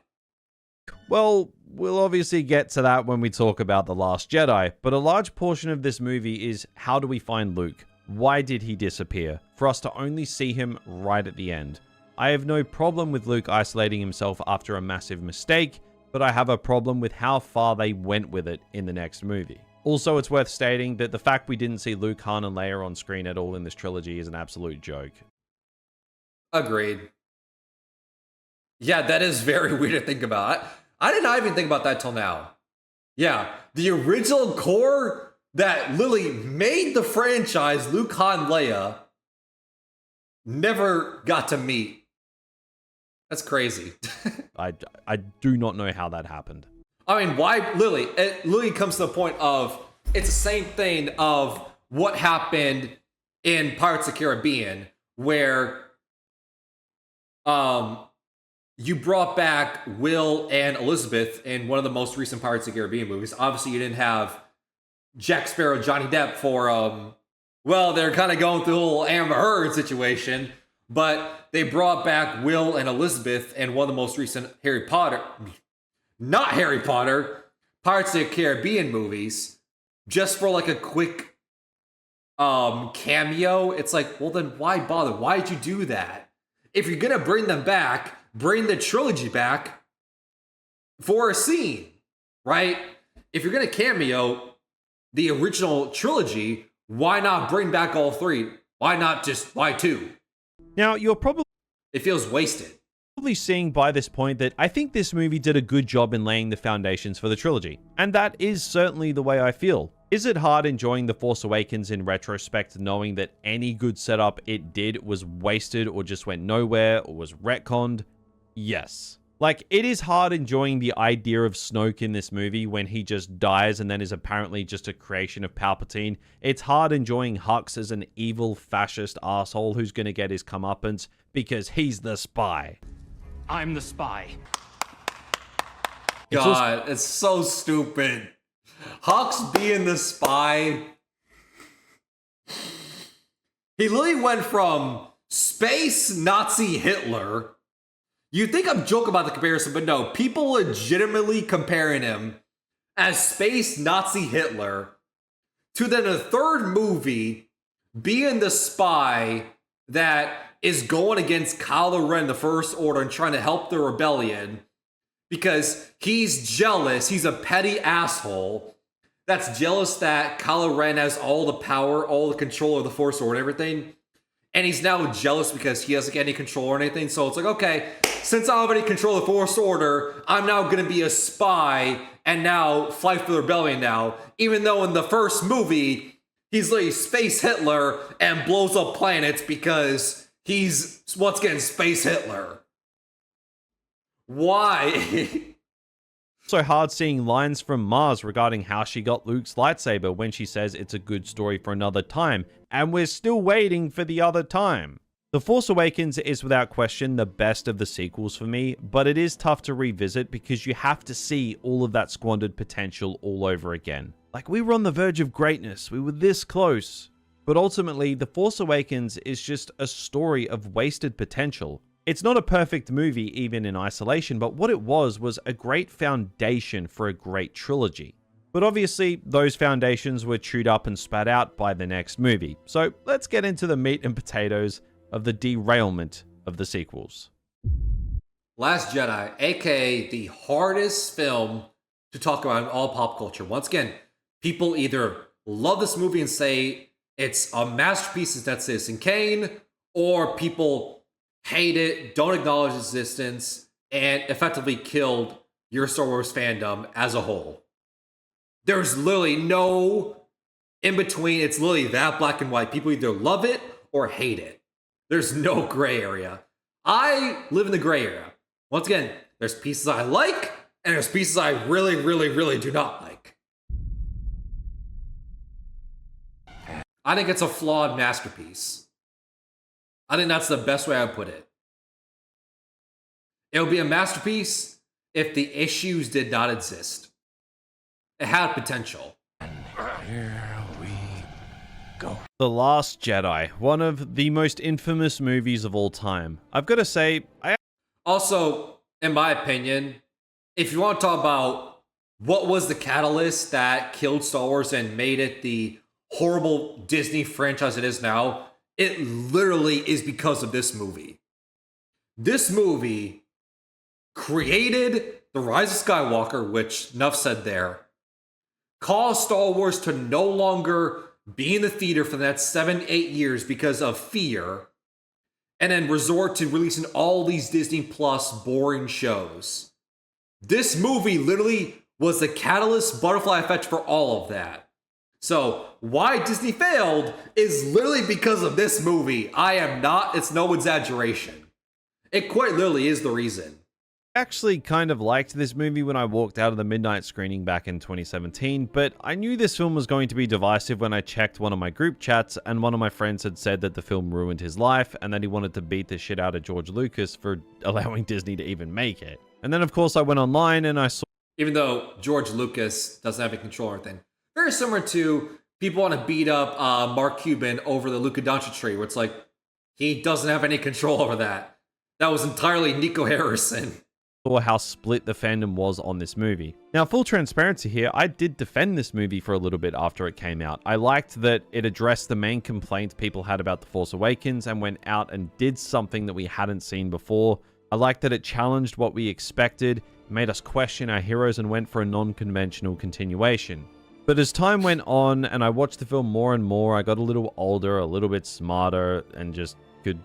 well, we'll obviously get to that when we talk about The Last Jedi, but a large portion of this movie is how do we find Luke? Why did he disappear? For us to only see him right at the end. I have no problem with Luke isolating himself after a massive mistake, but I have a problem with how far they went with it in the next movie. Also, it's worth stating that the fact we didn't see Luke, Han, and Leia on screen at all in this trilogy is an absolute joke. Agreed. Yeah, that is very weird to think about. I did not even think about that till now. Yeah, the original core that literally made the franchise, Luke, Han, Leia, never got to meet. That's crazy. I do not know how that happened. I mean, why? Literally, it literally comes to the point of it's the same thing of what happened in Pirates of the Caribbean, where you brought back Will and Elizabeth in one of the most recent Pirates of the Caribbean movies. Obviously, you didn't have Jack Sparrow, Johnny Depp for well, they're kind of going through a little Amber Heard situation, but they brought back Will and Elizabeth in one of the most recent not Harry Potter, Pirates of the Caribbean movies, just for like a quick cameo. It's like, well, then why bother? Why did you do that? If you're gonna bring them back, bring the trilogy back for a scene, right? If you're gonna cameo the original trilogy, why not bring back all three? Why not just why two? Now, you're probably It feels wasted. Probably seeing by this point that I think this movie did a good job in laying the foundations for the trilogy. And that is certainly the way I feel. Is it hard enjoying The Force Awakens in retrospect, knowing that any good setup it did was wasted or just went nowhere or was retconned? Yes. Like, it is hard enjoying the idea of Snoke in this movie when he just dies and then is apparently just a creation of Palpatine. It's hard enjoying Hux as an evil fascist asshole who's gonna get his comeuppance because he's the spy. I'm the spy. God, it's so stupid. Hux being the spy. He literally went from space Nazi Hitler. You think I'm joking about the comparison, but no, people legitimately comparing him as space Nazi Hitler to then a third movie being the spy that is going against Kylo Ren, the First Order, and trying to help the rebellion because he's jealous. He's a petty asshole that's jealous that Kylo Ren has all the power, all the control of the Force Order and everything. And he's now jealous because he doesn't get any control or anything. So it's like, okay, since I already control the Force Order, I'm now going to be a spy and now fight for the rebellion now. Even though in the first movie, he's like Space Hitler and blows up planets because he's, once again, Space Hitler. Why? So hard seeing lines from Mars regarding how she got Luke's lightsaber when she says it's a good story for another time, and we're still waiting for the other time. The Force Awakens is without question the best of the sequels for me, but it is tough to revisit because you have to see all of that squandered potential all over again. Like, we were on the verge of greatness, we were this close. But ultimately, The Force Awakens is just a story of wasted potential. It's not a perfect movie even in isolation, but what it was a great foundation for a great trilogy. But obviously, those foundations were chewed up and spat out by the next movie. So let's get into the meat and potatoes of the derailment of the sequels. Last Jedi, aka the hardest film to talk about in all pop culture. Once again, people either love this movie and say it's a masterpiece that's Citizen Kane, or people hate it, don't acknowledge its existence, and effectively killed your Star Wars fandom as a whole. There's literally no in between. It's literally that black and white. People either love it or hate it. There's no gray area. I live in the gray area. Once again, there's pieces I like, and there's pieces I really, really, really do not like. I think it's a flawed masterpiece. I think that's the best way I would put it. It would be a masterpiece if the issues did not exist. It had potential. Here we go. The Last Jedi, one of the most infamous movies of all time. I've got to say, Also, in my opinion, if you want to talk about what was the catalyst that killed Star Wars and made it the horrible Disney franchise it is now, it literally is because of this movie. This movie created The Rise of Skywalker, which enough said there, caused Star Wars to no longer be in the theater for the next 7-8 years because of fear, and then resort to releasing all these Disney Plus boring shows. This movie literally was the catalyst butterfly effect for all of that. So, why Disney failed is literally because of this movie. It's no exaggeration. It quite literally is the reason. I actually kind of liked this movie when I walked out of the midnight screening back in 2017, but I knew this film was going to be divisive when I checked one of my group chats, and one of my friends had said that the film ruined his life and that he wanted to beat the shit out of George Lucas for allowing Disney to even make it. And then, of course, I went online and I saw... Even though George Lucas doesn't have any control or anything. Very similar to people want to beat up Mark Cuban over the Luka Doncic tree, where it's like, he doesn't have any control over that. That was entirely Nico Harrison. How split the fandom was on this movie. Now, full transparency here, I did defend this movie for a little bit after it came out. I liked that it addressed the main complaint people had about The Force Awakens and went out and did something that we hadn't seen before. I liked that it challenged what we expected, made us question our heroes, and went for a non-conventional continuation. But as time went on and I watched the film more and more, I got a little older, a little bit smarter, and just could,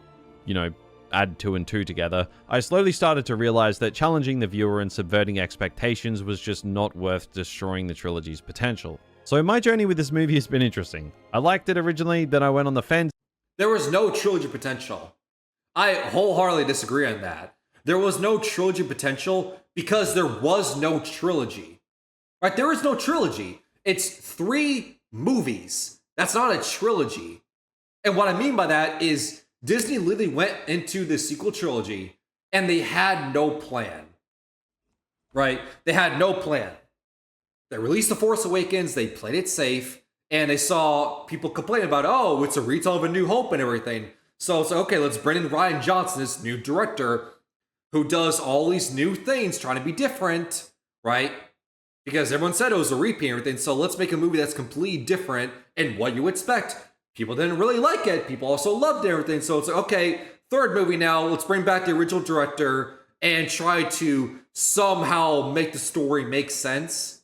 add two and two together, I slowly started to realize that challenging the viewer and subverting expectations was just not worth destroying the trilogy's potential. So my journey with this movie has been interesting. I liked it originally, then I went on the fence. There was no trilogy potential. I wholeheartedly disagree on that. There was no trilogy potential because there was no trilogy. Right? There is no trilogy. It's 3 movies. That's not a trilogy. And what I mean by that is Disney literally went into the sequel trilogy and they had no plan. Right? They had no plan. They released The Force Awakens, they played it safe, and they saw people complaining about, oh, it's a retell of A New Hope and everything. So it's like, okay, let's bring in Rian Johnson, this new director, who does all these new things, trying to be different, right? Because everyone said it was a repeat and everything, so let's make a movie that's completely different and what you expect. People didn't really like it. People also loved everything. So it's like, okay, 3rd movie now, let's bring back the original director and try to somehow make the story make sense.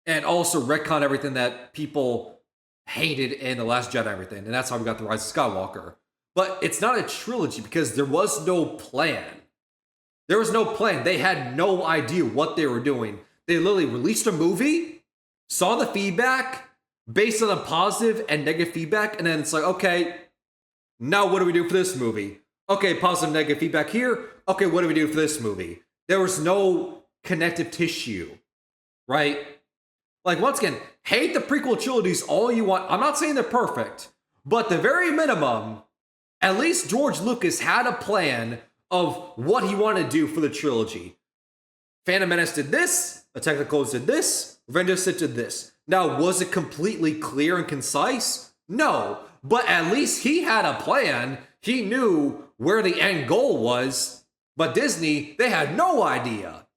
And also retcon everything that people hated in The Last Jedi and everything. And that's how we got The Rise of Skywalker. But it's not a trilogy because there was no plan. There was no plan. They had no idea what they were doing. They literally released a movie, saw the feedback, based on the positive and negative feedback, and then it's like, okay, now what do we do for this movie? Okay, positive, negative feedback here. Okay, what do we do for this movie? There was no connective tissue, right? Like, once again, hate the prequel trilogies all you want. I'm not saying they're perfect, but the very minimum, at least George Lucas had a plan of what he wanted to do for the trilogy. Phantom Menace did this, Attack of the Clones did this, Revenge of the Sith did this. Now, was it completely clear and concise? No, but at least he had a plan. He knew where the end goal was, but Disney, they had no idea.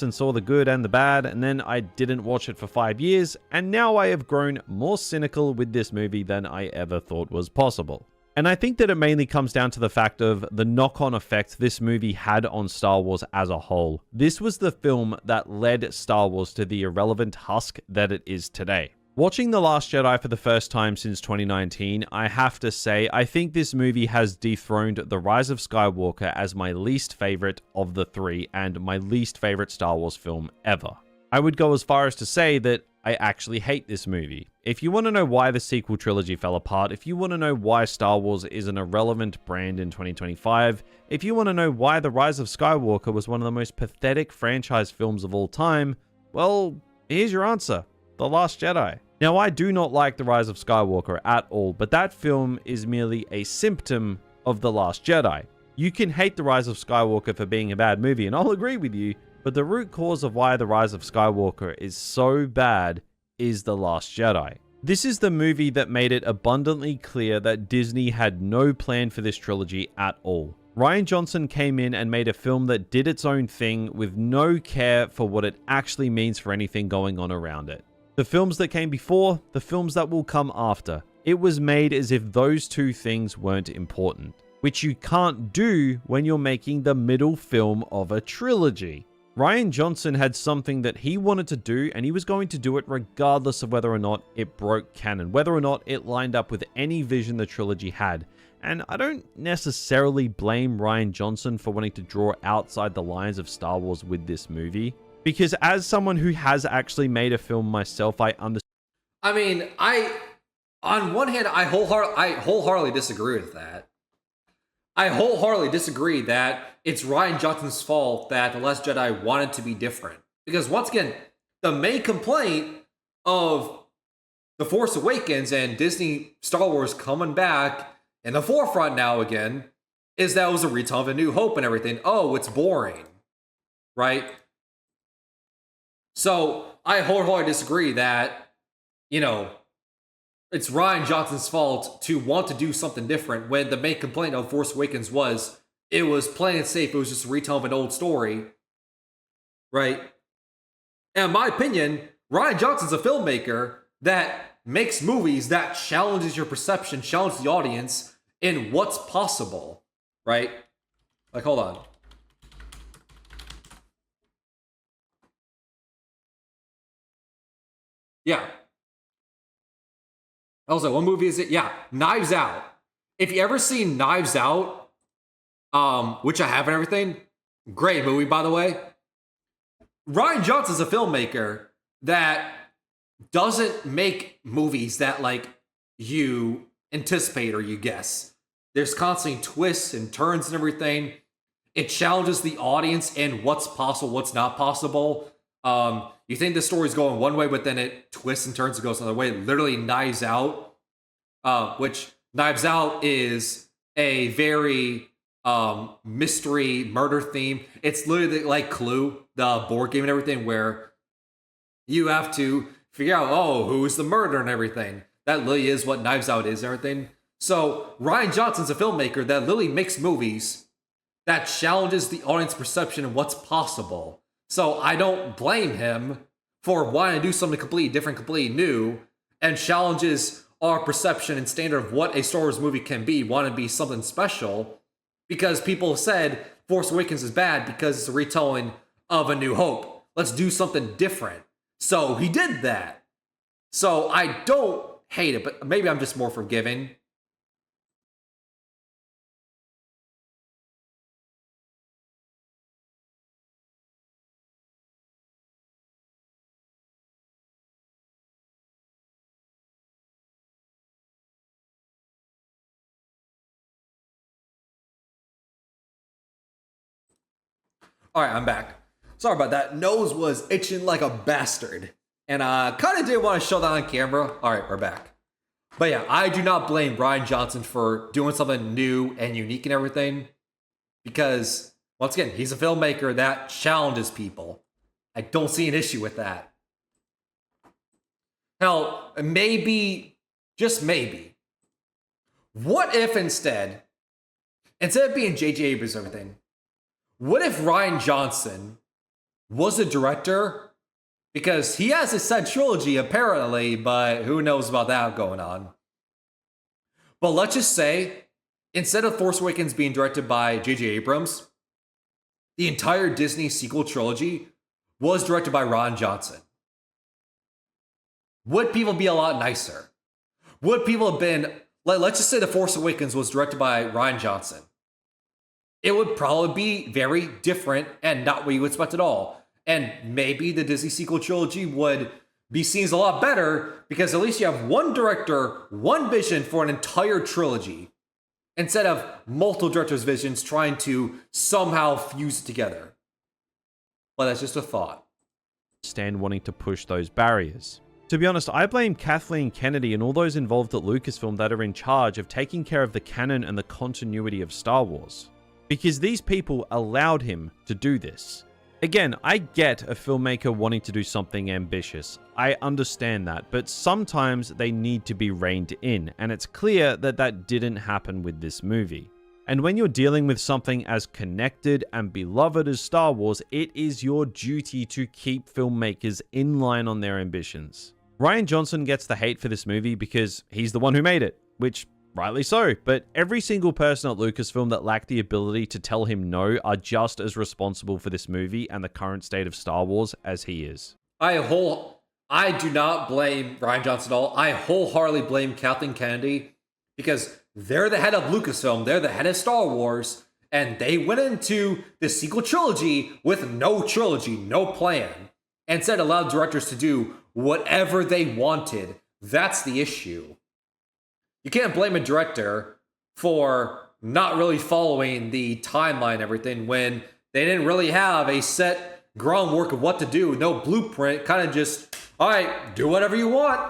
And saw the good and the bad, and then I didn't watch it for 5 years, and now I have grown more cynical with this movie than I ever thought was possible. And I think that it mainly comes down to the fact of the knock-on effect this movie had on Star Wars as a whole. This was the film that led Star Wars to the irrelevant husk that it is today. Watching The Last Jedi for the first time since 2019, I have to say, I think this movie has dethroned The Rise of Skywalker as my least favorite of the 3 and my least favorite Star Wars film ever. I would go as far as to say that I actually hate this movie. If you want to know why the sequel trilogy fell apart, if you want to know why Star Wars is an irrelevant brand in 2025, if you want to know why The Rise of Skywalker was one of the most pathetic franchise films of all time, well, here's your answer. The Last Jedi. Now, I do not like The Rise of Skywalker at all, but that film is merely a symptom of The Last Jedi. You can hate The Rise of Skywalker for being a bad movie, and I'll agree with you, but the root cause of why The Rise of Skywalker is so bad is The Last Jedi. This is the movie that made it abundantly clear that Disney had no plan for this trilogy at all. Rian Johnson came in and made a film that did its own thing with no care for what it actually means for anything going on around it. The films that came before, the films that will come after. It was made as if those two things weren't important, which you can't do when you're making the middle film of a trilogy. Rian Johnson had something that he wanted to do, and he was going to do it regardless of whether or not it broke canon, whether or not it lined up with any vision the trilogy had. And I don't necessarily blame Rian Johnson for wanting to draw outside the lines of Star Wars with this movie. Because as someone who has actually made a film myself, I understand. I mean, on one hand, I wholeheartedly disagree with that. I wholeheartedly disagree that it's Rian Johnson's fault that The Last Jedi wanted to be different. Because once again, the main complaint of The Force Awakens and Disney Star Wars coming back in the forefront now again is that it was a retell of A New Hope and everything. Oh, it's boring. Right? So I wholeheartedly disagree that, it's Rian Johnson's fault to want to do something different when the main complaint of Force Awakens was it was playing it safe. It was just a retell of an old story. Right? And in my opinion, Rian Johnson's a filmmaker that makes movies that challenges your perception, challenges the audience in what's possible. Right? Like, hold on. Yeah. I was like, what movie is it? Yeah, Knives Out. if you ever seen Knives Out, which I have and everything, great movie by the way. Rian Johnson's a filmmaker that doesn't make movies that like you anticipate or you guess. There's constantly twists and turns and everything. It challenges the audience in what's possible, what's not possible. You think the story's going one way, but then it twists and turns and goes another way. Literally Knives Out, which Knives Out is a very mystery murder theme. It's literally like Clue, the board game and everything, where you have to figure out, oh, who's the murderer and everything. That literally is what Knives Out is and everything. So Rian Johnson's a filmmaker that literally makes movies that challenges the audience perception of what's possible. So I don't blame him for wanting to do something completely different, completely new, and challenges our perception and standard of what a Star Wars movie can be, want to be something special, because people said Force Awakens is bad because it's a retelling of A New Hope. Let's do something different. So he did that. So I don't hate it, but maybe I'm just more forgiving. All right, I'm back. Sorry about that. Nose was itching like a bastard. And I kind of didn't want to show that on camera. All right, we're back. But yeah, I do not blame Rian Johnson for doing something new and unique and everything. Because, once again, he's a filmmaker that challenges people. I don't see an issue with that. Hell, maybe, just maybe, what if instead of being J.J. Abrams and everything, what if Rian Johnson was a director? Because he has a said trilogy, apparently, but who knows about that going on. But let's just say, instead of Force Awakens being directed by J.J. Abrams, the entire Disney sequel trilogy was directed by Rian Johnson. Would people be a lot nicer? Would people have been, let's just say The Force Awakens was directed by Rian Johnson. It would probably be very different and not what you would expect at all. And maybe the Disney sequel trilogy would be seen as a lot better because at least you have one director, one vision for an entire trilogy, instead of multiple directors' visions trying to somehow fuse it together. But that's just a thought. Stand wanting to push those barriers. To be honest, I blame Kathleen Kennedy and all those involved at Lucasfilm that are in charge of taking care of the canon and the continuity of Star Wars. Because these people allowed him to do this. Again, I get a filmmaker wanting to do something ambitious. I understand that, but sometimes they need to be reined in, and it's clear that that didn't happen with this movie. And when you're dealing with something as connected and beloved as Star Wars, it is your duty to keep filmmakers in line on their ambitions. Rian Johnson gets the hate for this movie because he's the one who made it, which rightly so, but every single person at Lucasfilm that lacked the ability to tell him no are just as responsible for this movie and the current state of Star Wars as he is. I do not blame Rian Johnson at all. I wholeheartedly blame Kathleen Kennedy because they're the head of Lucasfilm, they're the head of Star Wars, and they went into the sequel trilogy with no trilogy, no plan, and instead allowed directors to do whatever they wanted. That's the issue. You can't blame a director for not really following the timeline and everything when they didn't really have a set groundwork of what to do, no blueprint, kind of just, all right, do whatever you want.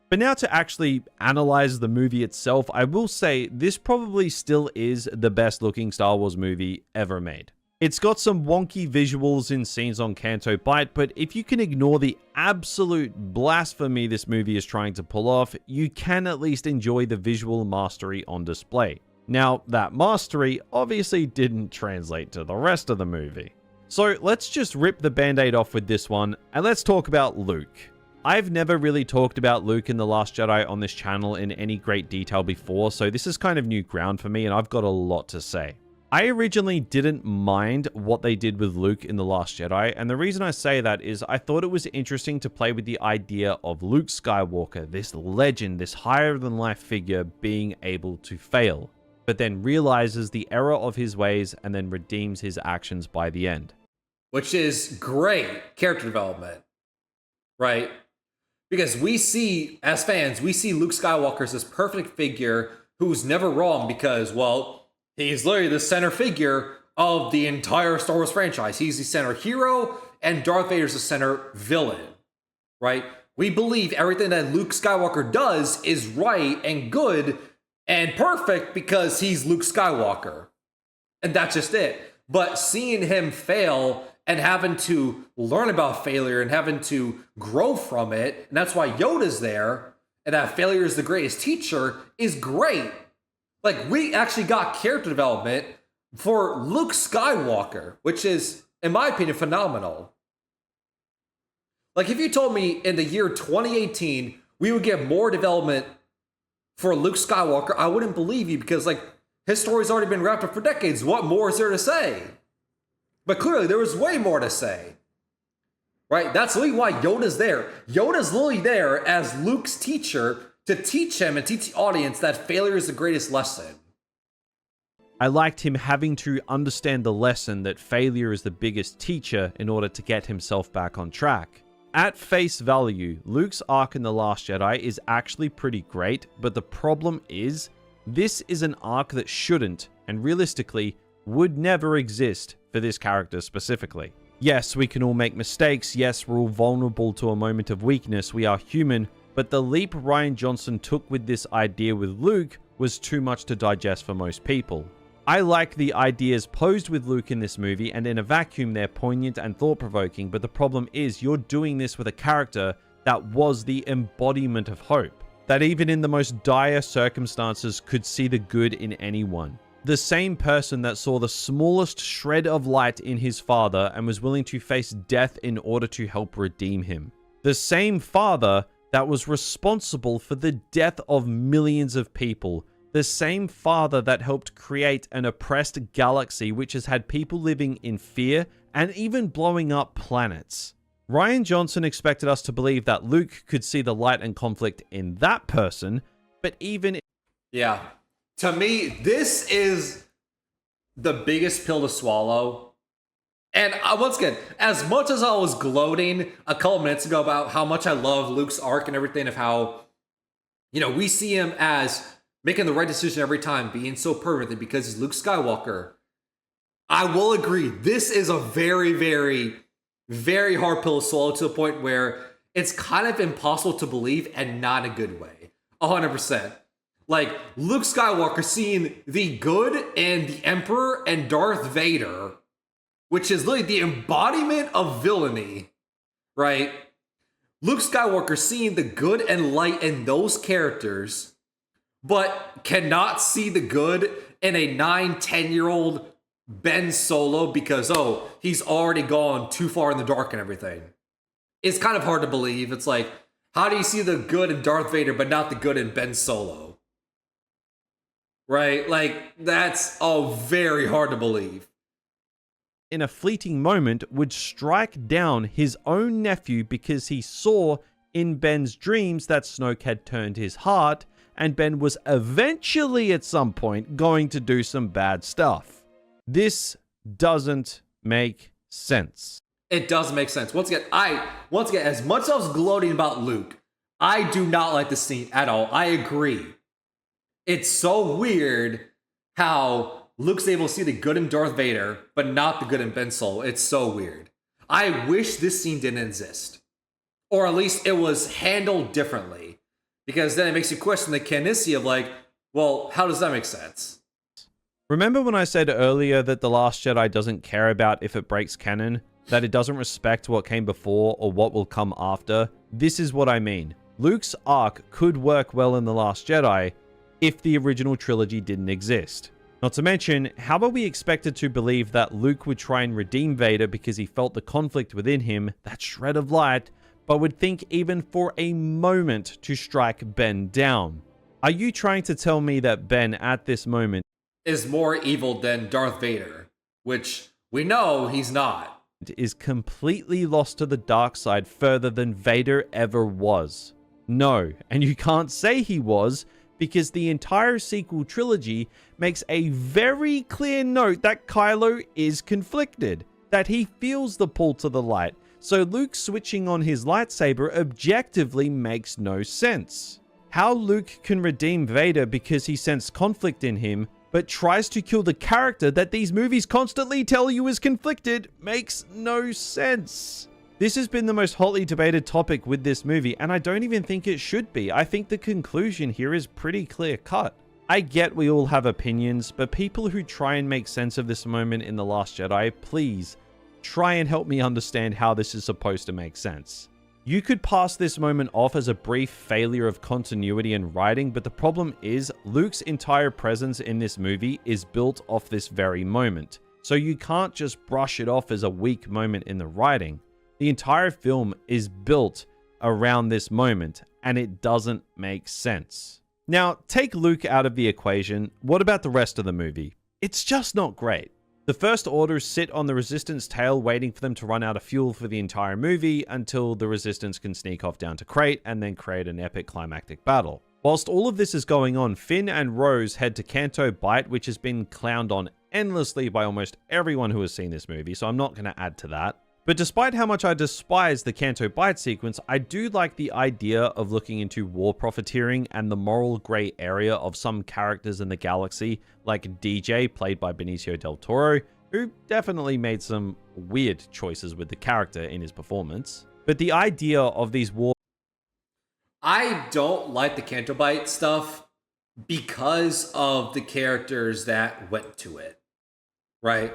But now to actually analyze the movie itself, I will say this probably still is the best looking Star Wars movie ever made. It's got some wonky visuals in scenes on Canto Bight, but if you can ignore the absolute blasphemy this movie is trying to pull off, you can at least enjoy the visual mastery on display. Now, that mastery obviously didn't translate to the rest of the movie. So let's just rip the band-aid off with this one, and let's talk about Luke. I've never really talked about Luke in The Last Jedi on this channel in any great detail before, so this is kind of new ground for me, and I've got a lot to say. I originally didn't mind what they did with Luke in The Last Jedi, and the reason I say that is I thought it was interesting to play with the idea of Luke Skywalker, this legend, this higher-than-life figure being able to fail, but then realizes the error of his ways and then redeems his actions by the end. Which is great character development, right? Because we see, as fans, we see Luke Skywalker as this perfect figure who's never wrong because, well, he's literally the center figure of the entire Star Wars franchise. He's the center hero, and Darth Vader's the center villain, right? We believe everything that Luke Skywalker does is right and good and perfect because he's Luke Skywalker. And that's just it. But seeing him fail and having to learn about failure and having to grow from it, and that's why Yoda's there, and that failure is the greatest teacher, is great. Like, we actually got character development for Luke Skywalker, which is, in my opinion, phenomenal. Like, if you told me in the year 2018 we would get more development for Luke Skywalker, I wouldn't believe you because, like, his story's already been wrapped up for decades. What more is there to say? But clearly, there was way more to say. Right? That's literally why Yoda's there. Yoda's literally there as Luke's teacher to teach him and teach the audience that failure is the greatest lesson. I liked him having to understand the lesson that failure is the biggest teacher in order to get himself back on track. At face value, Luke's arc in The Last Jedi is actually pretty great, but the problem is, this is an arc that shouldn't, and realistically, would never exist for this character specifically. Yes, we can all make mistakes, yes, we're all vulnerable to a moment of weakness, we are human, but the leap Rian Johnson took with this idea with Luke was too much to digest for most people. I like the ideas posed with Luke in this movie, and in a vacuum they're poignant and thought-provoking, but the problem is you're doing this with a character that was the embodiment of hope, that even in the most dire circumstances could see the good in anyone. The same person that saw the smallest shred of light in his father and was willing to face death in order to help redeem him. The same father that was responsible for the death of millions of people. The same father that helped create an oppressed galaxy which has had people living in fear and even blowing up planets. Rian Johnson expected us to believe that Luke could see the light and conflict in that person, but even... Yeah. To me, this is the biggest pill to swallow. And once again, as much as I was gloating a couple minutes ago about how much I love Luke's arc and everything of how, you know, we see him as making the right decision every time, being so perfect because he's Luke Skywalker, I will agree, this is a very, very, very hard pill to swallow to the point where it's kind of impossible to believe and not a good way. 100%. Like, Luke Skywalker seeing the good in the Emperor and Darth Vader, which is literally the embodiment of villainy, right? Luke Skywalker seeing the good and light in those characters, but cannot see the good in a 9-10-year-old Ben Solo because, oh, he's already gone too far in the dark and everything. It's kind of hard to believe. It's like, how do you see the good in Darth Vader, but not the good in Ben Solo? Right? Like, that's very hard to believe. In a fleeting moment, would strike down his own nephew because he saw in Ben's dreams that Snoke had turned his heart, and Ben was eventually at some point going to do some bad stuff. This doesn't make sense. It does make sense. Once again, as much as I was gloating about Luke, I do not like the scene at all. I agree. It's so weird how Luke's able to see the good in Darth Vader, but not the good in Ben Solo. It's so weird. I wish this scene didn't exist. Or at least it was handled differently. Because then it makes you question the canonicity of like, well, how does that make sense? Remember when I said earlier that The Last Jedi doesn't care about if it breaks canon? That it doesn't respect what came before or what will come after? This is what I mean. Luke's arc could work well in The Last Jedi if the original trilogy didn't exist. Not to mention, how are we expected to believe that Luke would try and redeem Vader because he felt the conflict within him, that shred of light, but would think even for a moment to strike Ben down? Are you trying to tell me that Ben at this moment... is more evil than Darth Vader, which we know he's not. Is completely lost to the dark side further than Vader ever was. No, and you can't say he was, because the entire sequel trilogy makes a very clear note that Kylo is conflicted, that he feels the pull to the light, so Luke switching on his lightsaber objectively makes no sense. How Luke can redeem Vader because he sensed conflict in him, but tries to kill the character that these movies constantly tell you is conflicted, makes no sense. This has been the most hotly debated topic with this movie, and I don't even think it should be. I think the conclusion here is pretty clear cut. I get we all have opinions, but people who try and make sense of this moment in The Last Jedi, please try and help me understand how this is supposed to make sense. You could pass this moment off as a brief failure of continuity and writing, but the problem is Luke's entire presence in this movie is built off this very moment. So you can't just brush it off as a weak moment in the writing. The entire film is built around this moment, and it doesn't make sense. Now, take Luke out of the equation. What about the rest of the movie? It's just not great. The First Order sit on the Resistance tail waiting for them to run out of fuel for the entire movie until the Resistance can sneak off down to Crate and then create an epic climactic battle. Whilst all of this is going on, Finn and Rose head to Canto Bight, which has been clowned on endlessly by almost everyone who has seen this movie, so I'm not going to add to that. But despite how much I despise the Canto Bight sequence, I do like the idea of looking into war profiteering and the moral grey area of some characters in the galaxy, like DJ, played by Benicio del Toro, who definitely made some weird choices with the character in his performance. But the idea of these war... I don't like the Canto Bight stuff because of the characters that went to it, right?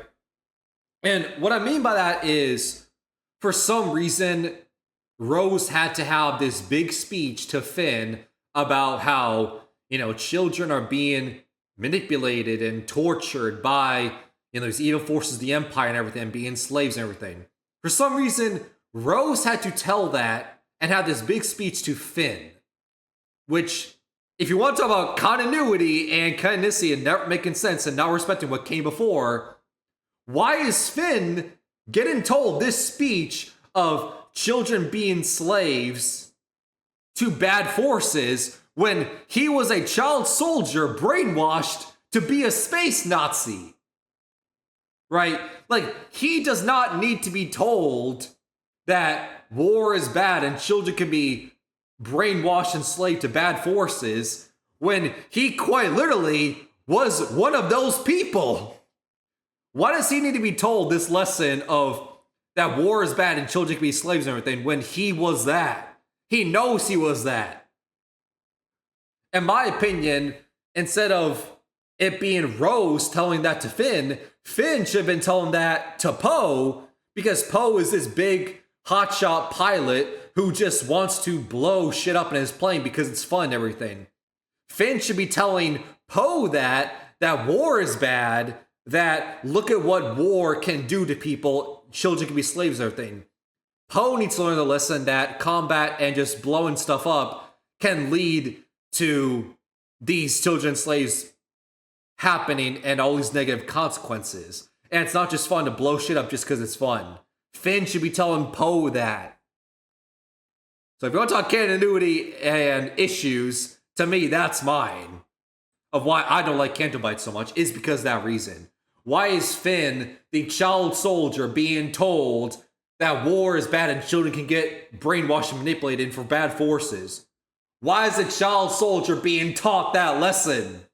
And what I mean by that is, for some reason, Rose had to have this big speech to Finn about how, children are being manipulated and tortured by, these evil forces of the Empire and everything, being slaves and everything. For some reason, Rose had to tell that and have this big speech to Finn. Which, if you want to talk about continuity and canonicity and never making sense and not respecting what came before, why is Finn getting told this speech of children being slaves to bad forces when he was a child soldier brainwashed to be a space Nazi? Right? Like, he does not need to be told that war is bad and children can be brainwashed and enslaved to bad forces when he quite literally was one of those people. Why does he need to be told this lesson of that war is bad and children can be slaves and everything when he was that? He knows he was that. In my opinion, instead of it being Rose telling that to Finn, Finn should have been telling that to Poe, because Poe is this big hotshot pilot who just wants to blow shit up in his plane because it's fun and everything. Finn should be telling Poe that war is bad, that look at what war can do to people, children can be slaves and everything. Poe needs to learn the lesson that combat and just blowing stuff up can lead to these children slaves happening and all these negative consequences. And it's not just fun to blow shit up just because it's fun. Finn should be telling Poe that. So if you want to talk continuity and issues, to me, that's mine. Of why I don't like Canto Bight so much is because of that reason. Why is Finn, the child soldier, being told that war is bad and children can get brainwashed and manipulated for bad forces? Why is a child soldier being taught that lesson?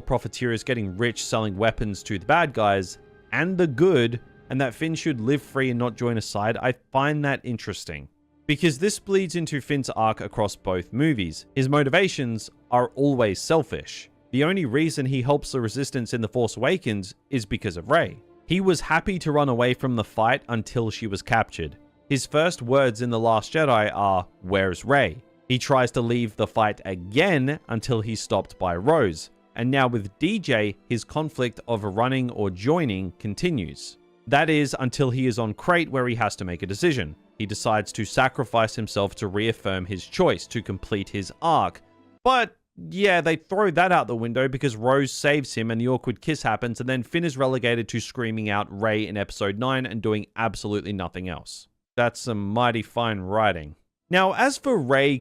Profiteers getting rich selling weapons to the bad guys and the good, and that Finn should live free and not join a side, I find that interesting. Because this bleeds into Finn's arc across both movies. His motivations are always selfish. The only reason he helps the Resistance in The Force Awakens is because of Rey. He was happy to run away from the fight until she was captured. His first words in The Last Jedi are, "Where's Rey?" He tries to leave the fight again until he's stopped by Rose. And now with DJ, his conflict of running or joining continues. That is until he is on Crate, where he has to make a decision. He decides to sacrifice himself to reaffirm his choice to complete his arc. But yeah, they throw that out the window because Rose saves him and the awkward kiss happens, and then Finn is relegated to screaming out Rey in episode 9 and doing absolutely nothing else. That's some mighty fine writing. Now, as for Rey...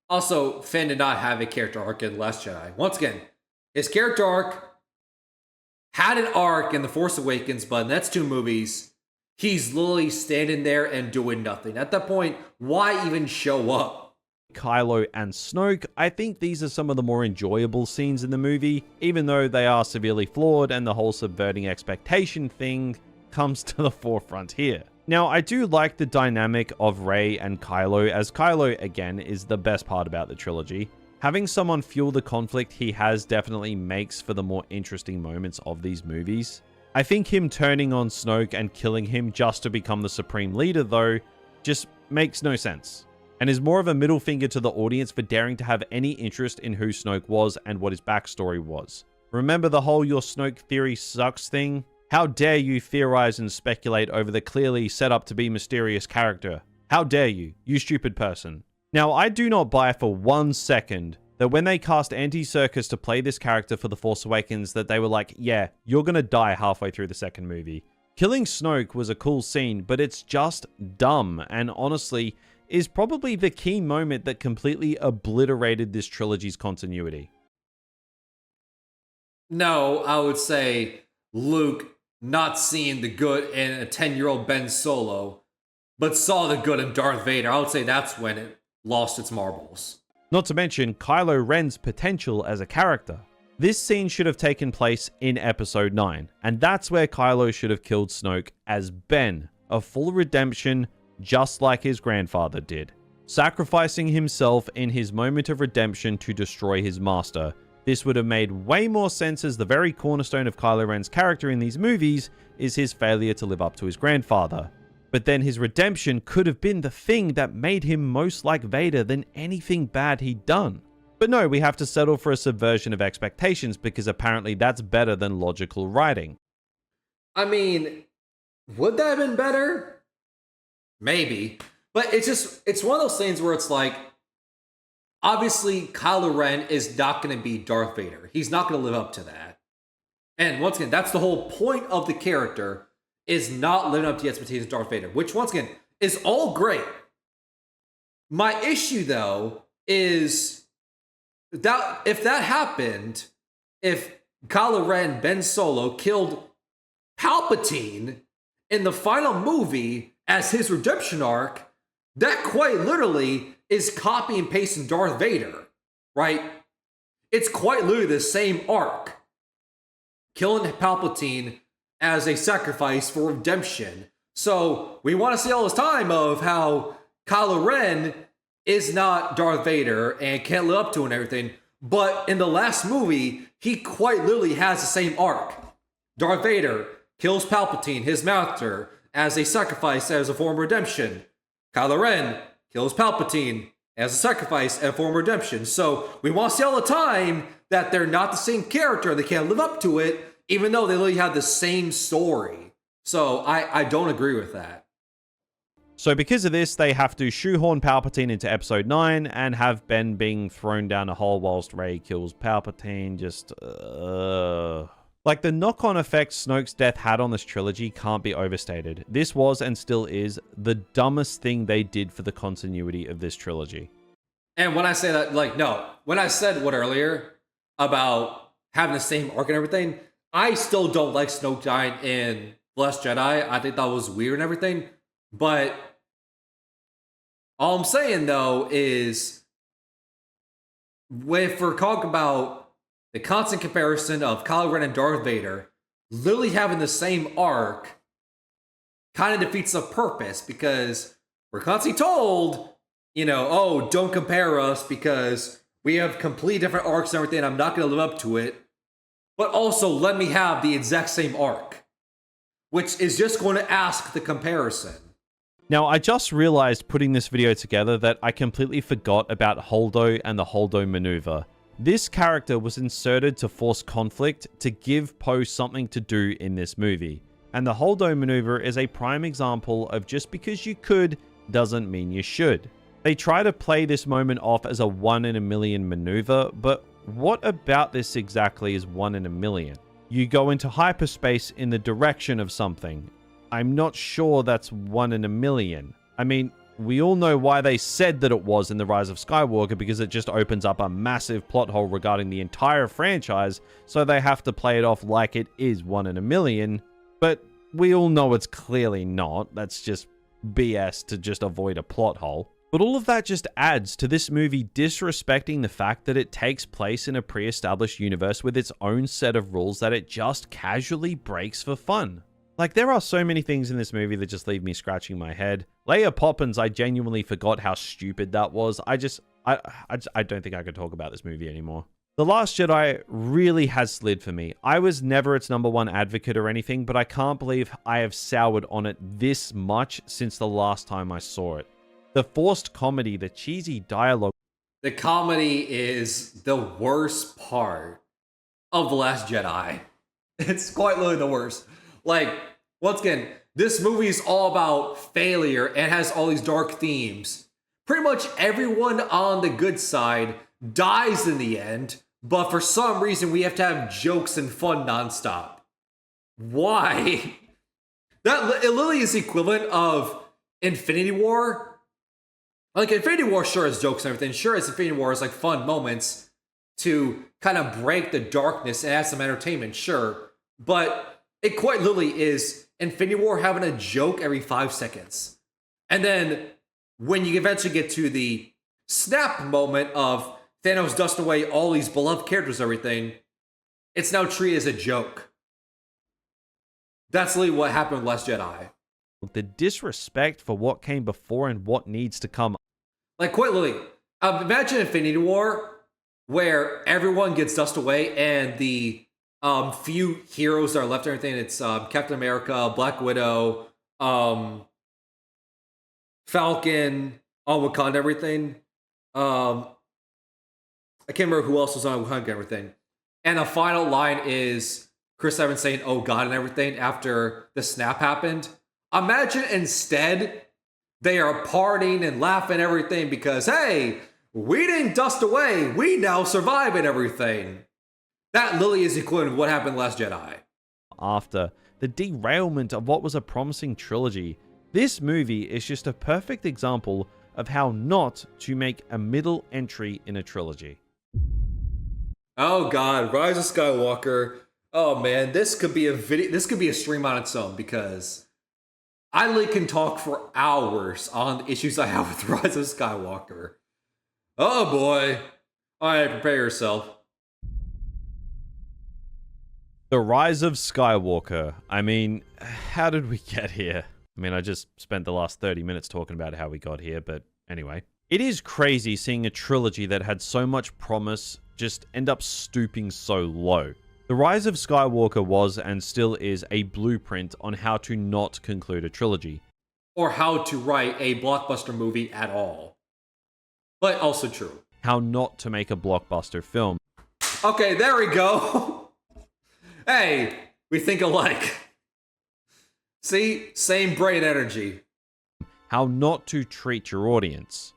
Also, Finn did not have a character arc in The Last Jedi. Once again, his character arc had an arc in The Force Awakens, but in the next two movies, he's literally standing there and doing nothing. At that point, why even show up? Kylo and Snoke, I think these are some of the more enjoyable scenes in the movie, even though they are severely flawed and the whole subverting expectation thing comes to the forefront here. Now, I do like the dynamic of Rey and Kylo, as Kylo, again, is the best part about the trilogy. Having someone fuel the conflict he has definitely makes for the more interesting moments of these movies. I think him turning on Snoke and killing him just to become the Supreme Leader, though, just makes no sense, and is more of a middle finger to the audience for daring to have any interest in who Snoke was and what his backstory was. Remember the whole "your Snoke theory sucks" thing? How dare you theorize and speculate over the clearly set up to be mysterious character? How dare you, you stupid person. Now, I do not buy for 1 second that when they cast Andy Serkis to play this character for The Force Awakens, that they were like, yeah, you're gonna die halfway through the second movie. Killing Snoke was a cool scene, but it's just dumb, and honestly, is probably the key moment that completely obliterated this trilogy's continuity. No, I would say Luke not seeing the good in a 10-year-old Ben Solo, but saw the good in Darth Vader. I would say that's when it lost its marbles. Not to mention Kylo Ren's potential as a character. This scene should have taken place in episode 9, and that's where Kylo should have killed Snoke as Ben, a full redemption just like his grandfather did, sacrificing himself in his moment of redemption to destroy his master. This would have made way more sense, as the very cornerstone of Kylo Ren's character in these movies is his failure to live up to his grandfather. But then his redemption could have been the thing that made him most like Vader than anything bad he'd done. But no, we have to settle for a subversion of expectations because apparently that's better than logical writing. I mean, would that have been better? Maybe. But it's one of those things where it's like, obviously Kylo Ren is not going to be Darth Vader. He's not going to live up to that. And once again, that's the whole point of the character, is not living up to the expectations of Darth Vader, which once again is all great. My issue though is that if that happened, if Kylo Ren, Ben Solo, killed Palpatine in the final movie as his redemption arc, that quite literally is copy and pasting Darth Vader, right? It's quite literally the same arc. Killing Palpatine as a sacrifice for redemption. So we want to see all this time of how Kylo Ren is not Darth Vader and can't live up to it and everything. But in the last movie, he quite literally has the same arc. Darth Vader kills Palpatine, his master, as a sacrifice, as a form of redemption. Kylo Ren kills Palpatine as a sacrifice and a form of redemption. So we want to see all the time that they're not the same character. They can't live up to it, even though they literally have the same story. So I don't agree with that. So because of this, they have to shoehorn Palpatine into episode 9 and have Ben being thrown down a hole whilst Rey kills Palpatine. Just, Like, the knock-on effect Snoke's death had on this trilogy can't be overstated. This was, and still is, the dumbest thing they did for the continuity of this trilogy. And when I say that, like, no. When I said what earlier about having the same arc and everything, I still don't like Snoke dying in The Last Jedi. I think that was weird and everything. But all I'm saying, though, is if we're talking about the constant comparison of Kylo Ren and Darth Vader literally having the same arc, kind of defeats the purpose, because we're constantly told, you know, oh, don't compare us because we have completely different arcs and everything. I'm not going to live up to it. But also let me have the exact same arc, which is just going to ask the comparison. Now, I just realized putting this video together that I completely forgot about Holdo and the Holdo maneuver. This character was inserted to force conflict to give Poe something to do in this movie. And the Holdo maneuver is a prime example of just because you could doesn't mean you should. They try to play this moment off as a 1 in a million maneuver, but what about this exactly is 1 in a million? You go into hyperspace in the direction of something. I'm not sure that's 1 in a million. I mean, we all know why they said that it was in The Rise of Skywalker, because it just opens up a massive plot hole regarding the entire franchise, so they have to play it off like it is 1 in a million. But we all know it's clearly not. That's just BS to just avoid a plot hole. But all of that just adds to this movie disrespecting the fact that it takes place in a pre-established universe with its own set of rules that it just casually breaks for fun. Like, there are so many things in this movie that just leave me scratching my head. Leia Poppins, I genuinely forgot how stupid that was. I don't think I could talk about this movie anymore. The Last Jedi really has slid for me. I was never its #1 advocate or anything, but I can't believe I have soured on it this much since the last time I saw it. The forced comedy, the cheesy dialogue. The comedy is the worst part of The Last Jedi. It's quite literally the worst. Like, once again, this movie is all about failure and has all these dark themes. Pretty much everyone on the good side dies in the end, but for some reason we have to have jokes and fun nonstop. Why? It literally is the equivalent of Infinity War. Like, Infinity War sure has jokes and everything. Sure, as Infinity War is like fun moments to kind of break the darkness and add some entertainment, sure. But it quite literally is Infinity War having a joke every 5 seconds. And then when you eventually get to the snap moment of Thanos dusting away all these beloved characters and everything, it's now treated as a joke. That's literally what happened with Last Jedi. The disrespect for what came before and what needs to come. Like, quite literally, imagine Infinity War, where everyone gets dusted away and the few heroes that are left and everything, it's Captain America, Black Widow, Falcon, on Wakanda, everything. I can't remember who else was on Wakanda and everything. And the final line is Chris Evans saying, "Oh God," and everything after the snap happened. Imagine instead they are partying and laughing and everything because, hey, we didn't dust away. We now survive and everything. That literally is equivalent of what happened in Last Jedi. After the derailment of what was a promising trilogy, this movie is just a perfect example of how not to make a middle entry in a trilogy. Oh God, Rise of Skywalker. Oh man, this could be a video. This could be a stream on its own because I literally can talk for hours on the issues I have with Rise of Skywalker. Oh boy. Alright, prepare yourself. The Rise of Skywalker. I mean, how did we get here? I mean, I just spent the last 30 minutes talking about how we got here, but anyway. It is crazy seeing a trilogy that had so much promise just end up stooping so low. The Rise of Skywalker was and still is a blueprint on how to not conclude a trilogy. Or how to write a blockbuster movie at all. But also true. How not to make a blockbuster film. Okay, there we go. Hey, we think alike. See? Same brain energy. How not to treat your audience.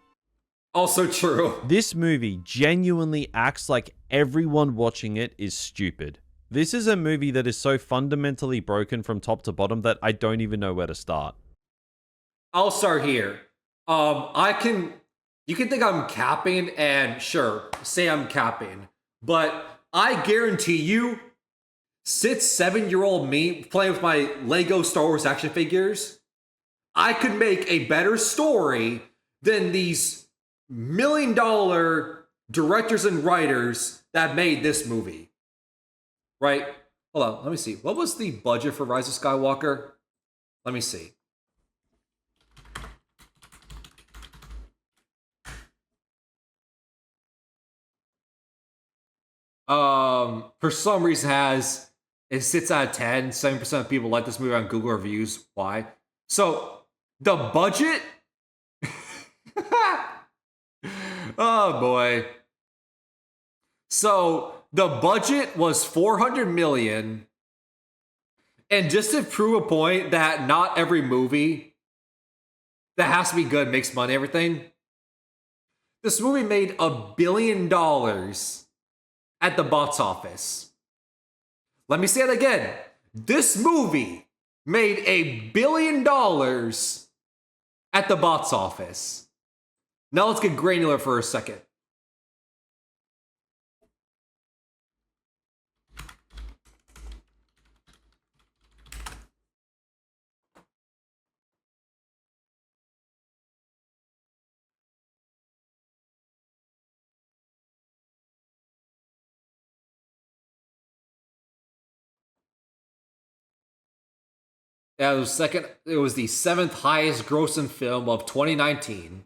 Also true. This movie genuinely acts like everyone watching it is stupid. This is a movie that is so fundamentally broken from top to bottom that I don't even know where to start. I'll start here. You can think I'm capping, and sure, say I'm capping, but I guarantee you, sit 7-year-old me playing with my Lego Star Wars action figures, I could make a better story than these $1 million directors and writers that made this movie. Right? Hold on, let me see. What was the budget for Rise of Skywalker? Let me see. For some reason it sits at 10. 7% of people like this movie on Google reviews. Why? So the budget. Oh boy. So the budget was $400 million. And just to prove a point that not every movie that has to be good makes money, everything. This movie made $1 billion at the box office. Let me say it again. This movie made $1 billion at the box office. Now let's get granular for a second. Yeah, it was the 7th highest grossing film of 2019.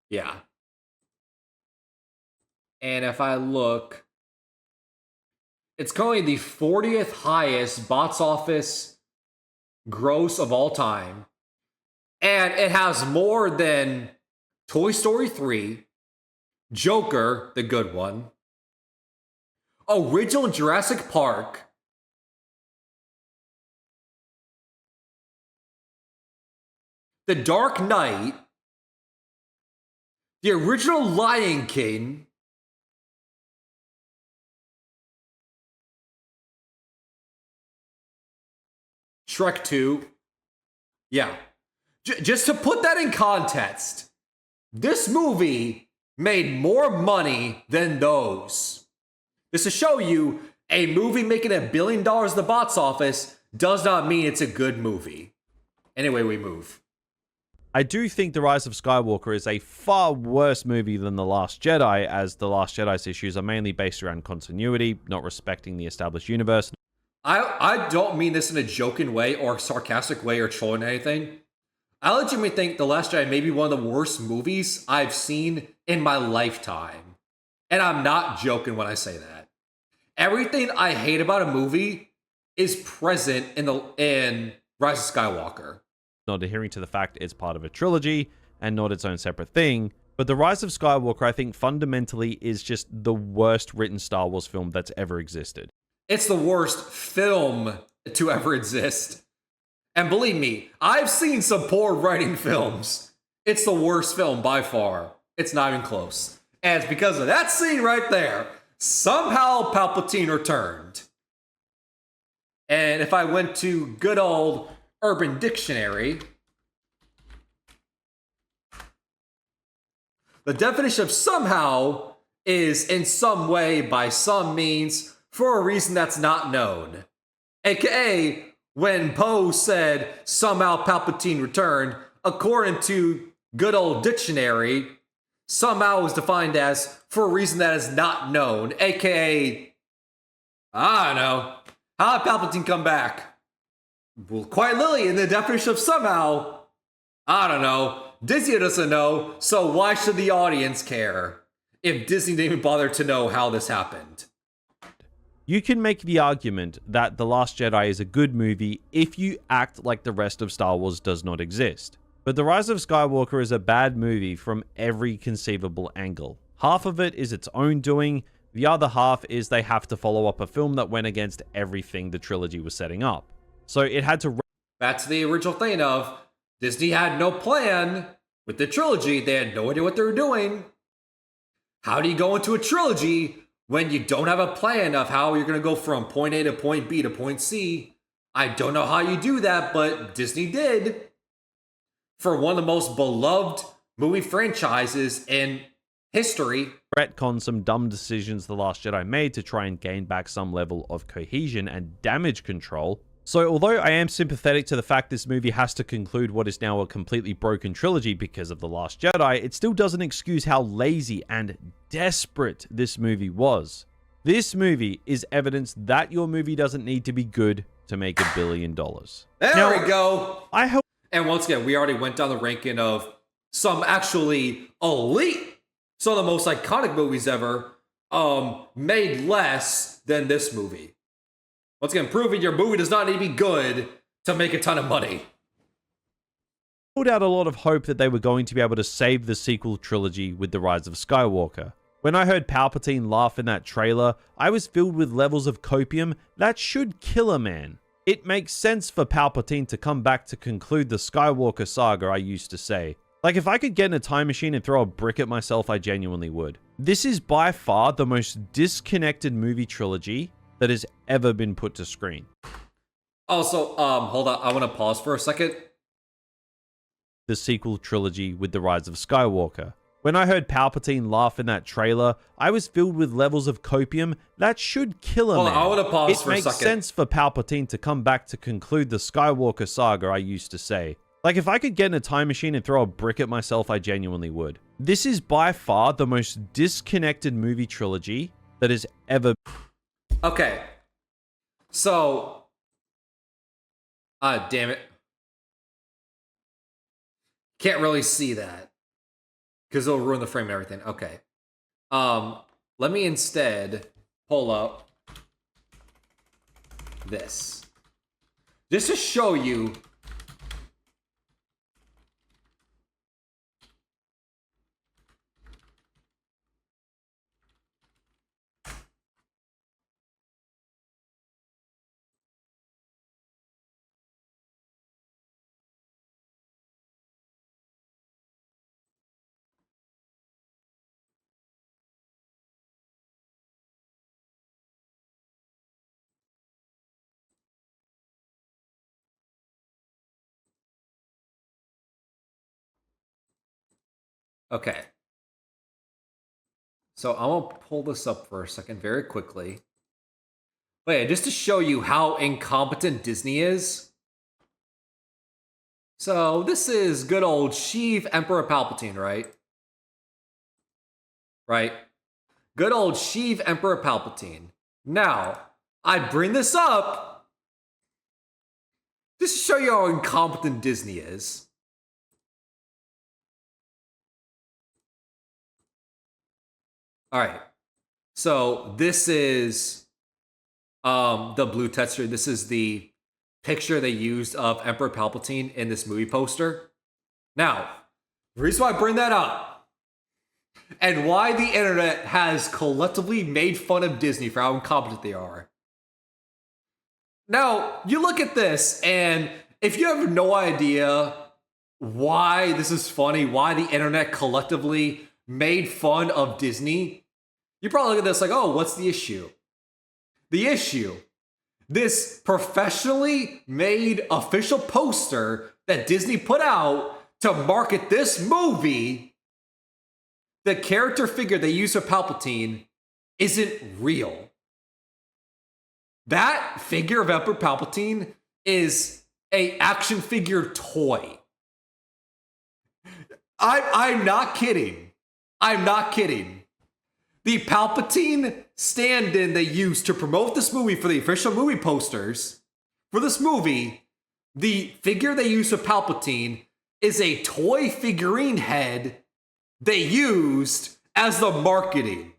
Yeah. And if I look, it's currently the 40th highest box office gross of all time. And it has more than Toy Story 3, Joker, the good one, original Jurassic Park, The Dark Knight, the original Lion King, Shrek 2. Yeah. Just to put that in context, this movie made more money than those. Just to show you, a movie making $1 billion at the box office does not mean it's a good movie. Anyway, we move. I do think The Rise of Skywalker is a far worse movie than The Last Jedi, as The Last Jedi's issues are mainly based around continuity, not respecting the established universe. I don't mean this in a joking way or sarcastic way or trolling anything. I legitimately think The Last Jedi may be one of the worst movies I've seen in my lifetime. And I'm not joking when I say that. Everything I hate about a movie is present in Rise of Skywalker. Not adhering to the fact it's part of a trilogy and not its own separate thing. But The Rise of Skywalker, I think, fundamentally is just the worst written Star Wars film that's ever existed. It's the worst film to ever exist. And believe me, I've seen some poor writing films. It's the worst film by far. It's not even close. And it's because of that scene right there. Somehow Palpatine returned. And if I went to good old Urban Dictionary, the definition of somehow is in some way, by some means, for a reason that's not known. AKA, when Poe said somehow Palpatine returned, according to good old dictionary, somehow was defined as for a reason that is not known. AKA, I don't know, how did Palpatine come back? Well, quite literally, in the definition of somehow, I don't know. Disney doesn't know, so why should the audience care if Disney didn't even bother to know how this happened? You can make the argument that The Last Jedi is a good movie if you act like the rest of Star Wars does not exist. But The Rise of Skywalker is a bad movie from every conceivable angle. Half of it is its own doing, the other half is they have to follow up a film that went against everything the trilogy was setting up. So it had to... That's the original thing of Disney had no plan with the trilogy. They had no idea what they were doing. How do you go into a trilogy when you don't have a plan of how you're going to go from point A to point B to point C? I don't know how you do that, but Disney did. For one of the most beloved movie franchises in history. Retcon some dumb decisions The Last Jedi made to try and gain back some level of cohesion and damage control. So although I am sympathetic to the fact this movie has to conclude what is now a completely broken trilogy because of The Last Jedi, it still doesn't excuse how lazy and desperate this movie was. This movie is evidence that your movie doesn't need to be good to make $1 billion. There we go. I hope. And once again, we already went down the ranking of some actually elite, some of the most iconic movies ever, made less than this movie. Once again, proving your movie does not need to be good to make a ton of money. Put out a lot of hope that they were going to be able to save the sequel trilogy with The Rise of Skywalker. When I heard Palpatine laugh in that trailer, I was filled with levels of copium that should kill a man. It makes sense for Palpatine to come back to conclude the Skywalker saga, I used to say. Like, if I could get in a time machine and throw a brick at myself, I genuinely would. This is by far the most disconnected movie trilogy that has ever been put to screen. Also, hold on, I want to pause for a second. The sequel trilogy with The Rise of Skywalker. When I heard Palpatine laugh in that trailer, I was filled with levels of copium that should kill a man. I want to pause for a second. It makes sense for Palpatine to come back to conclude the Skywalker saga, I used to say. Like, if I could get in a time machine and throw a brick at myself, I genuinely would. This is by far the most disconnected movie trilogy that has ever... Okay. So... damn it. Can't really see that. Because it'll ruin the frame and everything. Okay. Let me instead pull up this. Just to show you. Okay. So I'm going to pull this up for a second very quickly. But yeah, just to show you how incompetent Disney is. So this is good old Sheev Emperor Palpatine, right? Right? Good old Sheev Emperor Palpatine. Now, I bring this up just to show you how incompetent Disney is. All right, so this is the blue texture. This is the picture they used of Emperor Palpatine in this movie poster. Now, the reason why I bring that up and why the internet has collectively made fun of Disney for how incompetent they are. Now, you look at this, and if you have no idea why this is funny, why the internet collectively made fun of Disney, you probably look at this like, oh, what's the issue? The issue, this professionally made official poster that Disney put out to market this movie, the character figure they use for Palpatine isn't real. That figure of Emperor Palpatine is a action figure toy. I'm not kidding. I'm not kidding. The Palpatine stand-in they used to promote this movie for the official movie posters, for this movie, the figure they used of Palpatine is a toy figurine head they used as the marketing.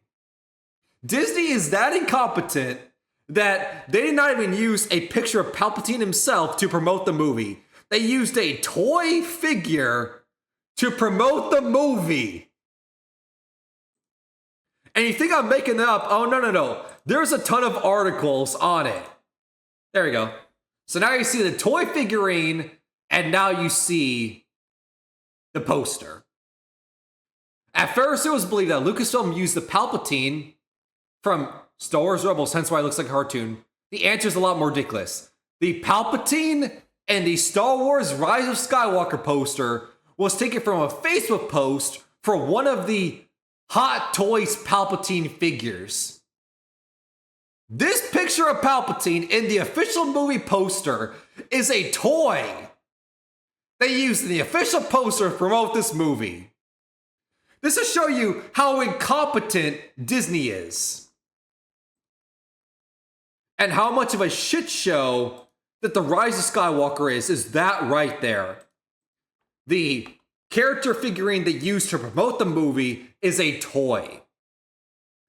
Disney is that incompetent that they did not even use a picture of Palpatine himself to promote the movie. They used a toy figure to promote the movie. And you think I'm making that up? Oh, no. There's a ton of articles on it. There we go. So now you see the toy figurine, and now you see the poster. At first, it was believed that Lucasfilm used the Palpatine from Star Wars Rebels, hence why it looks like a cartoon. The answer is a lot more ridiculous. The Palpatine and the Star Wars Rise of Skywalker poster was taken from a Facebook post for one of the Hot Toys Palpatine figures. This picture of Palpatine in the official movie poster is a toy they used in the official poster to promote this movie. This will show you how incompetent Disney is. and how much of a shit show that The Rise of Skywalker is that right there. The character figurine they used to promote the movie is a toy.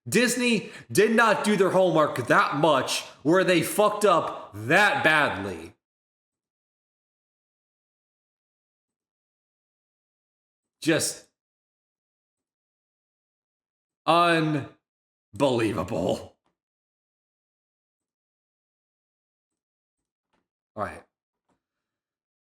Disney did not do their homework that much where they fucked up that badly. Just unbelievable. All right.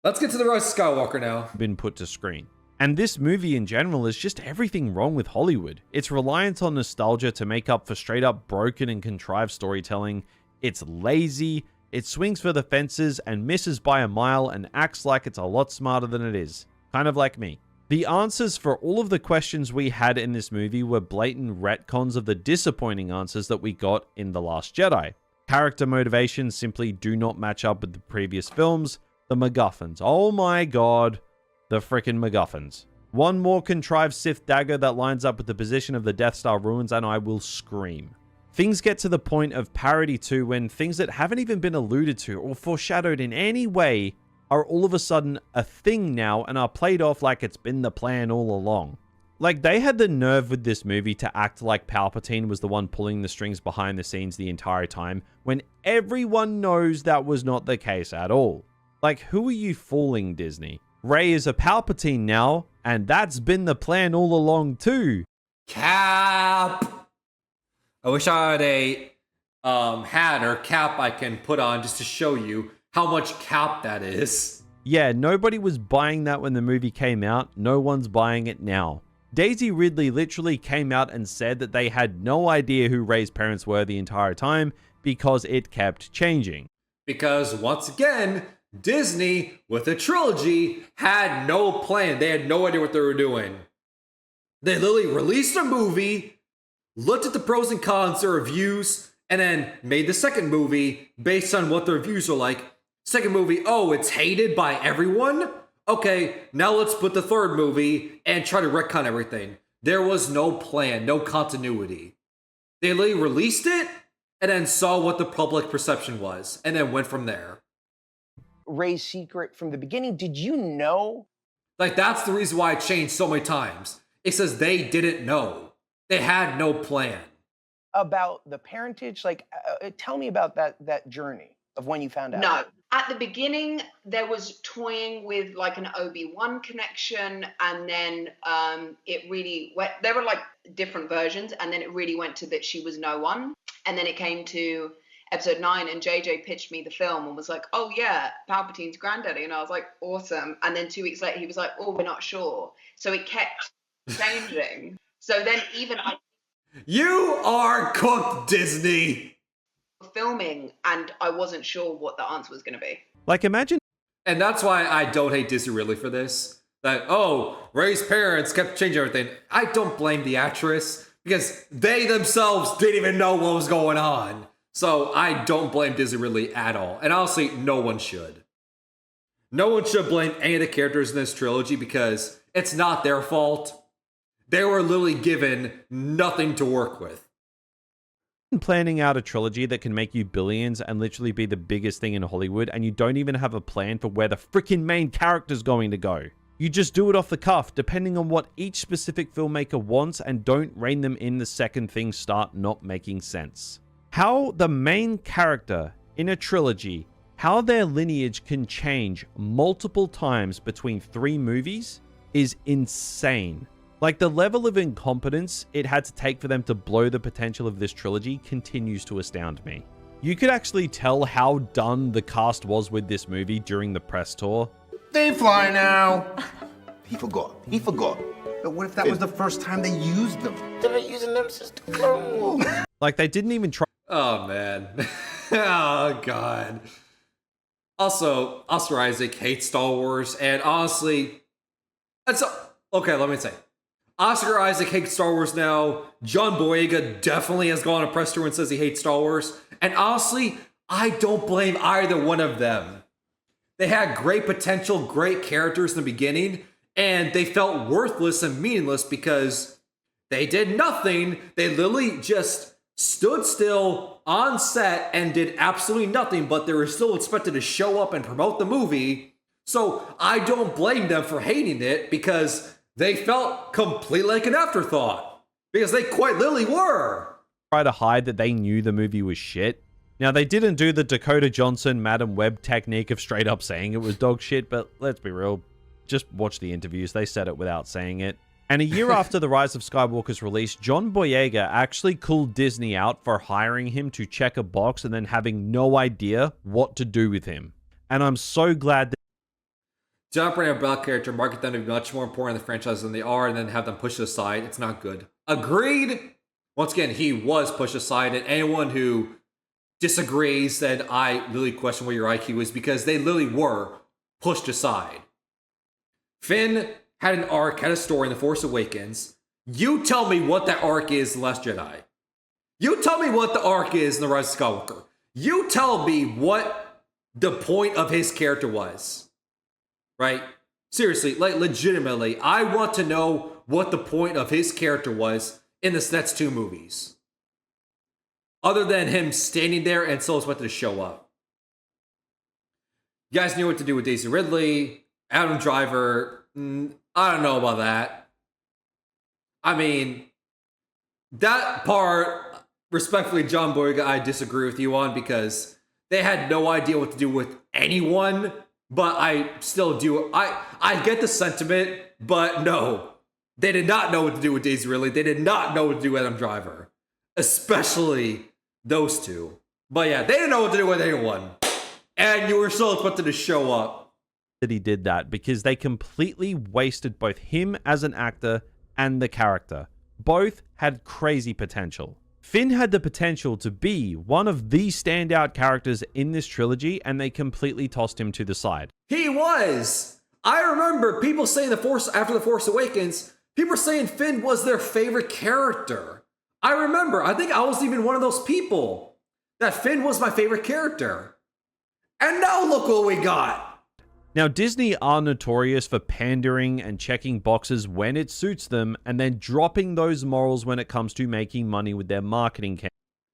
Let's get to The Rise of Skywalker now. Been put to screen. And this movie in general is just everything wrong with Hollywood. It's reliant on nostalgia to make up for straight up broken and contrived storytelling. It's lazy, it swings for the fences and misses by a mile and acts like it's a lot smarter than it is. Kind of like me. The answers for all of the questions we had in this movie were blatant retcons of the disappointing answers that we got in The Last Jedi. Character motivations simply do not match up with the previous films. The MacGuffins. Oh my god. The frickin' MacGuffins. One more contrived Sith dagger that lines up with the position of the Death Star ruins and I will scream. Things get to the point of parody too when things that haven't even been alluded to or foreshadowed in any way are all of a sudden a thing now and are played off like it's been the plan all along. Like, they had the nerve with this movie to act like Palpatine was the one pulling the strings behind the scenes the entire time when everyone knows that was not the case at all. Like, who are you fooling, Disney? Rey is a Palpatine now, and that's been the plan all along too. Cap! I wish I had a hat or cap I can put on just to show you how much cap that is. Yeah, nobody was buying that when the movie came out. No one's buying it now. Daisy Ridley literally came out and said that they had no idea who Rey's parents were the entire time because it kept changing. Because once again, Disney, with a trilogy, had no plan. They had no idea what they were doing. They literally released a movie, looked at the pros and cons, their reviews, and then made the second movie based on what the reviews are like. Second movie, oh, it's hated by everyone? Okay, now let's put the third movie and try to retcon everything. There was no plan, no continuity. They literally released it and then saw what the public perception was, and then went from there. Rey's secret from the beginning. Did you know? Like, that's the reason why it changed so many times. It says they didn't know. They had no plan. About the parentage? Like, tell me about that journey of when you found out. No. At the beginning, there was toying with like an Obi-Wan connection, and then it really went, there were like different versions, and then it really went to that she was no one. And then it came to episode 9, and JJ pitched me the film and was like, oh yeah, Palpatine's granddaddy. And I was like, awesome. And then 2 weeks later, he was like, oh, we're not sure. So it kept changing. So then even I... You are cooked, Disney! Filming, and I wasn't sure what the answer was going to be. Like, imagine... And that's why I don't hate Disney really for this. That, oh, Rey's parents kept changing everything. I don't blame the actress, because they themselves didn't even know what was going on. So I don't blame Disney really at all. And honestly, no one should. No one should blame any of the characters in this trilogy because it's not their fault. They were literally given nothing to work with. Planning out a trilogy that can make you billions and literally be the biggest thing in Hollywood, and you don't even have a plan for where the freaking main character's going to go. You just do it off the cuff, depending on what each specific filmmaker wants, and don't rein them in the second things start not making sense. How the main character in a trilogy, how their lineage can change multiple times between 3 movies is insane. Like, the level of incompetence it had to take for them to blow the potential of this trilogy continues to astound me. You could actually tell how done the cast was with this movie during the press tour. They fly now. He forgot. But what if that was the first time they used them? They're using them since the Clone Wars. Like, they didn't even try. Oh, man. Oh, God. Also, Oscar Isaac hates Star Wars, and honestly, okay, let me say. Oscar Isaac hates Star Wars now. John Boyega definitely has gone on a press tour and says he hates Star Wars. And honestly, I don't blame either one of them. They had great potential, great characters in the beginning, and they felt worthless and meaningless because they did nothing. They literally just stood still on set and did absolutely nothing, but they were still expected to show up and promote the movie. So I don't blame them for hating it because they felt completely like an afterthought. Because they quite literally were. Try to hide that they knew the movie was shit. Now, they didn't do the Dakota Johnson, Madam Web technique of straight up saying it was dog shit, but let's be real. Just watch the interviews. They said it without saying it. And a year after The Rise of Skywalker's release, John Boyega actually called Disney out for hiring him to check a box and then having no idea what to do with him. And I'm so glad that John Brenner Bell character, market them to be much more important in the franchise than they are, and then have them pushed aside. It's not good. Agreed. Once again, he was pushed aside, and anyone who disagrees, then I literally question what your IQ is, because they literally were pushed aside. Finn had an arc, had a story in The Force Awakens. You tell me what that arc is in The Last Jedi. You tell me what the arc is in The Rise of Skywalker. You tell me what the point of his character was. Right? Seriously, like legitimately, I want to know what the point of his character was in the next two movies. Other than him standing there and still expected to show up. You guys knew what to do with Daisy Ridley, Adam Driver. I don't know about that. I mean, that part, respectfully, John Boyega, I disagree with you on, because they had no idea what to do with anyone. But I still do. I get the sentiment, but no. They did not know what to do with Daisy Ridley. They did not know what to do with Adam Driver. Especially those two. But yeah, they didn't know what to do with anyone. And you were still expected to show up. he did that, because they completely wasted both him as an actor and the character. Both had crazy potential. Finn had the potential to be one of the standout characters in this trilogy, and they completely tossed him to the side. He was! I remember people saying after The Force Awakens, people were saying Finn was their favorite character. I remember, I think I was even one of those people, that Finn was my favorite character. And now look what we got! Now, Disney are notorious for pandering and checking boxes when it suits them, and then dropping those morals when it comes to making money with their marketing campaigns.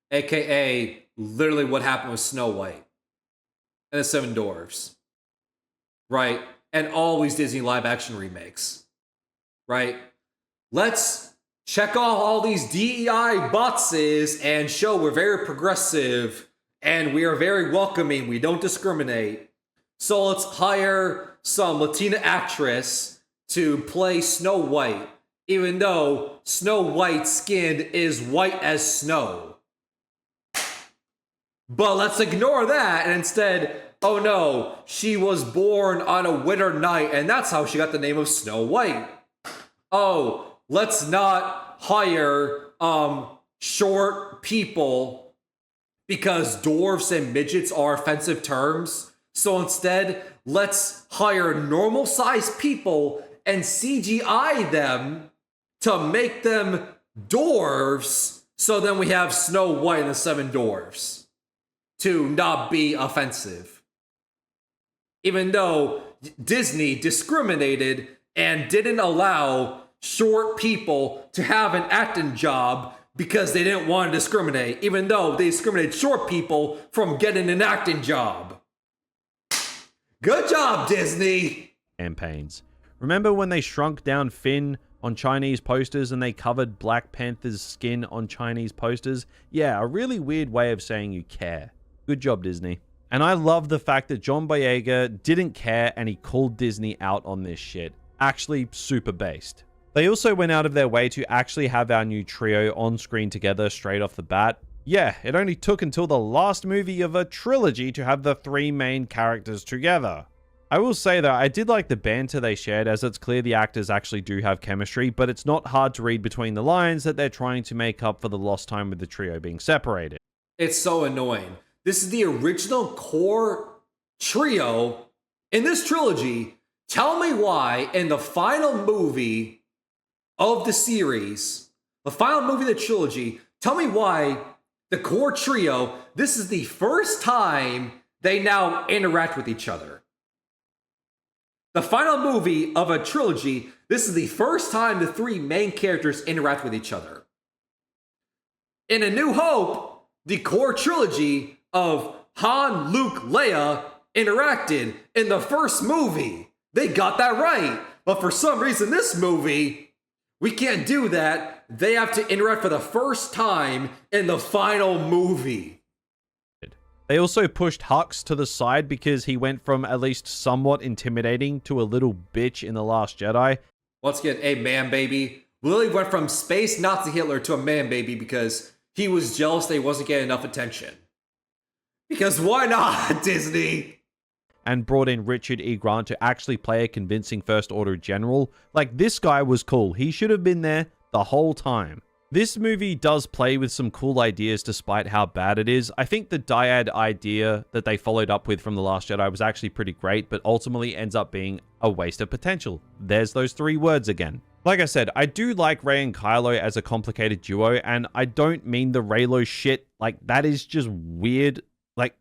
AKA, literally what happened with Snow White and the Seven Dwarfs. Right? And all these Disney live-action remakes. Right? Let's check off all these DEI boxes and show we're very progressive and we are very welcoming. We don't discriminate. So let's hire some Latina actress to play Snow White, even though Snow White's skin is white as snow. But let's ignore that, and instead, oh no, she was born on a winter night, and that's how she got the name of Snow White. Oh, let's not hire short people because dwarves and midgets are offensive terms. So instead, let's hire normal-sized people and CGI them to make them dwarves, so then we have Snow White and the Seven Dwarfs to not be offensive. Even though Disney discriminated and didn't allow short people to have an acting job because they didn't want to discriminate, even though they discriminated short people from getting an acting job. Good job, Disney! Campaigns. Remember when they shrunk down Finn on Chinese posters and they covered Black Panther's skin on Chinese posters? Yeah, a really weird way of saying you care. Good job, Disney. And I love the fact that John Boyega didn't care and he called Disney out on this shit. Actually, super based. They also went out of their way to actually have our new trio on screen together straight off the bat. Yeah, it only took until the last movie of a trilogy to have the three main characters together. I will say though, I did like the banter they shared, as it's clear the actors actually do have chemistry, but it's not hard to read between the lines that they're trying to make up for the lost time with the trio being separated. It's so annoying. This is the original core trio in this trilogy. Tell me why in the final movie of the series, the final movie of the trilogy, tell me why the core trio, this is the first time they now interact with each other. The final movie of a trilogy, this is the first time the three main characters interact with each other. In A New Hope, the core trilogy of Han, Luke, Leia interacted in the first movie. They got that right. But for some reason, this movie, we can't do that. They have to interact for the first time in the final movie. They also pushed Hux to the side because he went from at least somewhat intimidating to a little bitch in The Last Jedi. Once again, a man baby. Lily went from space Nazi Hitler to a man baby because he was jealous they wasn't getting enough attention. Because why not, Disney? And brought in Richard E. Grant to actually play a convincing First Order general. Like, this guy was cool. He should have been there the whole time. This movie does play with some cool ideas despite how bad it is. I think the dyad idea that they followed up with from The Last Jedi was actually pretty great, but ultimately ends up being a waste of potential. There's those 3 words again. Like I said, I do like Rey and Kylo as a complicated duo, and I don't mean the Reylo shit. Like, that is just weird. Like,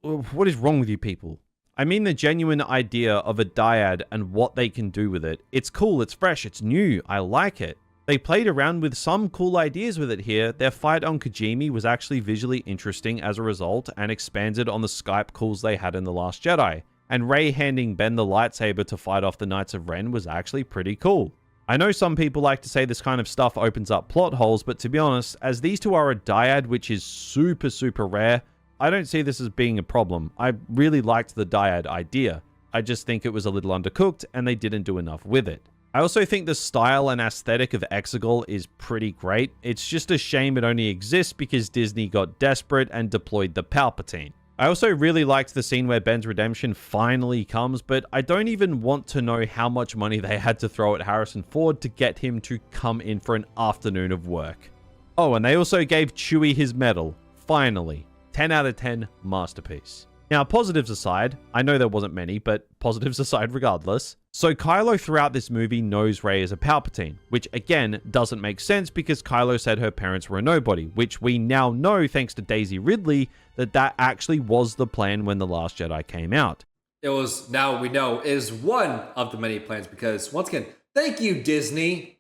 what is wrong with you people? I mean the genuine idea of a dyad and what they can do with it. It's cool, it's fresh, it's new, I like it. They played around with some cool ideas with it here. Their fight on Kijimi was actually visually interesting as a result and expanded on the Skype calls they had in The Last Jedi. And Rey handing Ben the lightsaber to fight off the Knights of Ren was actually pretty cool. I know some people like to say this kind of stuff opens up plot holes, but to be honest, as these two are a dyad, which is super rare, I don't see this as being a problem. I really liked the dyad idea. I just think it was a little undercooked and they didn't do enough with it. I also think the style and aesthetic of Exegol is pretty great. It's just a shame it only exists because Disney got desperate and deployed the Palpatine. I also really liked the scene where Ben's redemption finally comes, but I don't even want to know how much money they had to throw at Harrison Ford to get him to come in for an afternoon of work. Oh, and they also gave Chewie his medal. Finally. 10 out of 10 masterpiece. Now, positives aside, I know there wasn't many, but positives aside regardless. So Kylo throughout this movie knows Rey is a Palpatine, which again doesn't make sense because Kylo said her parents were a nobody, which we now know thanks to Daisy Ridley that actually was the plan when The Last Jedi came out. It was, now we know, is one of the many plans because, once again, thank you, Disney.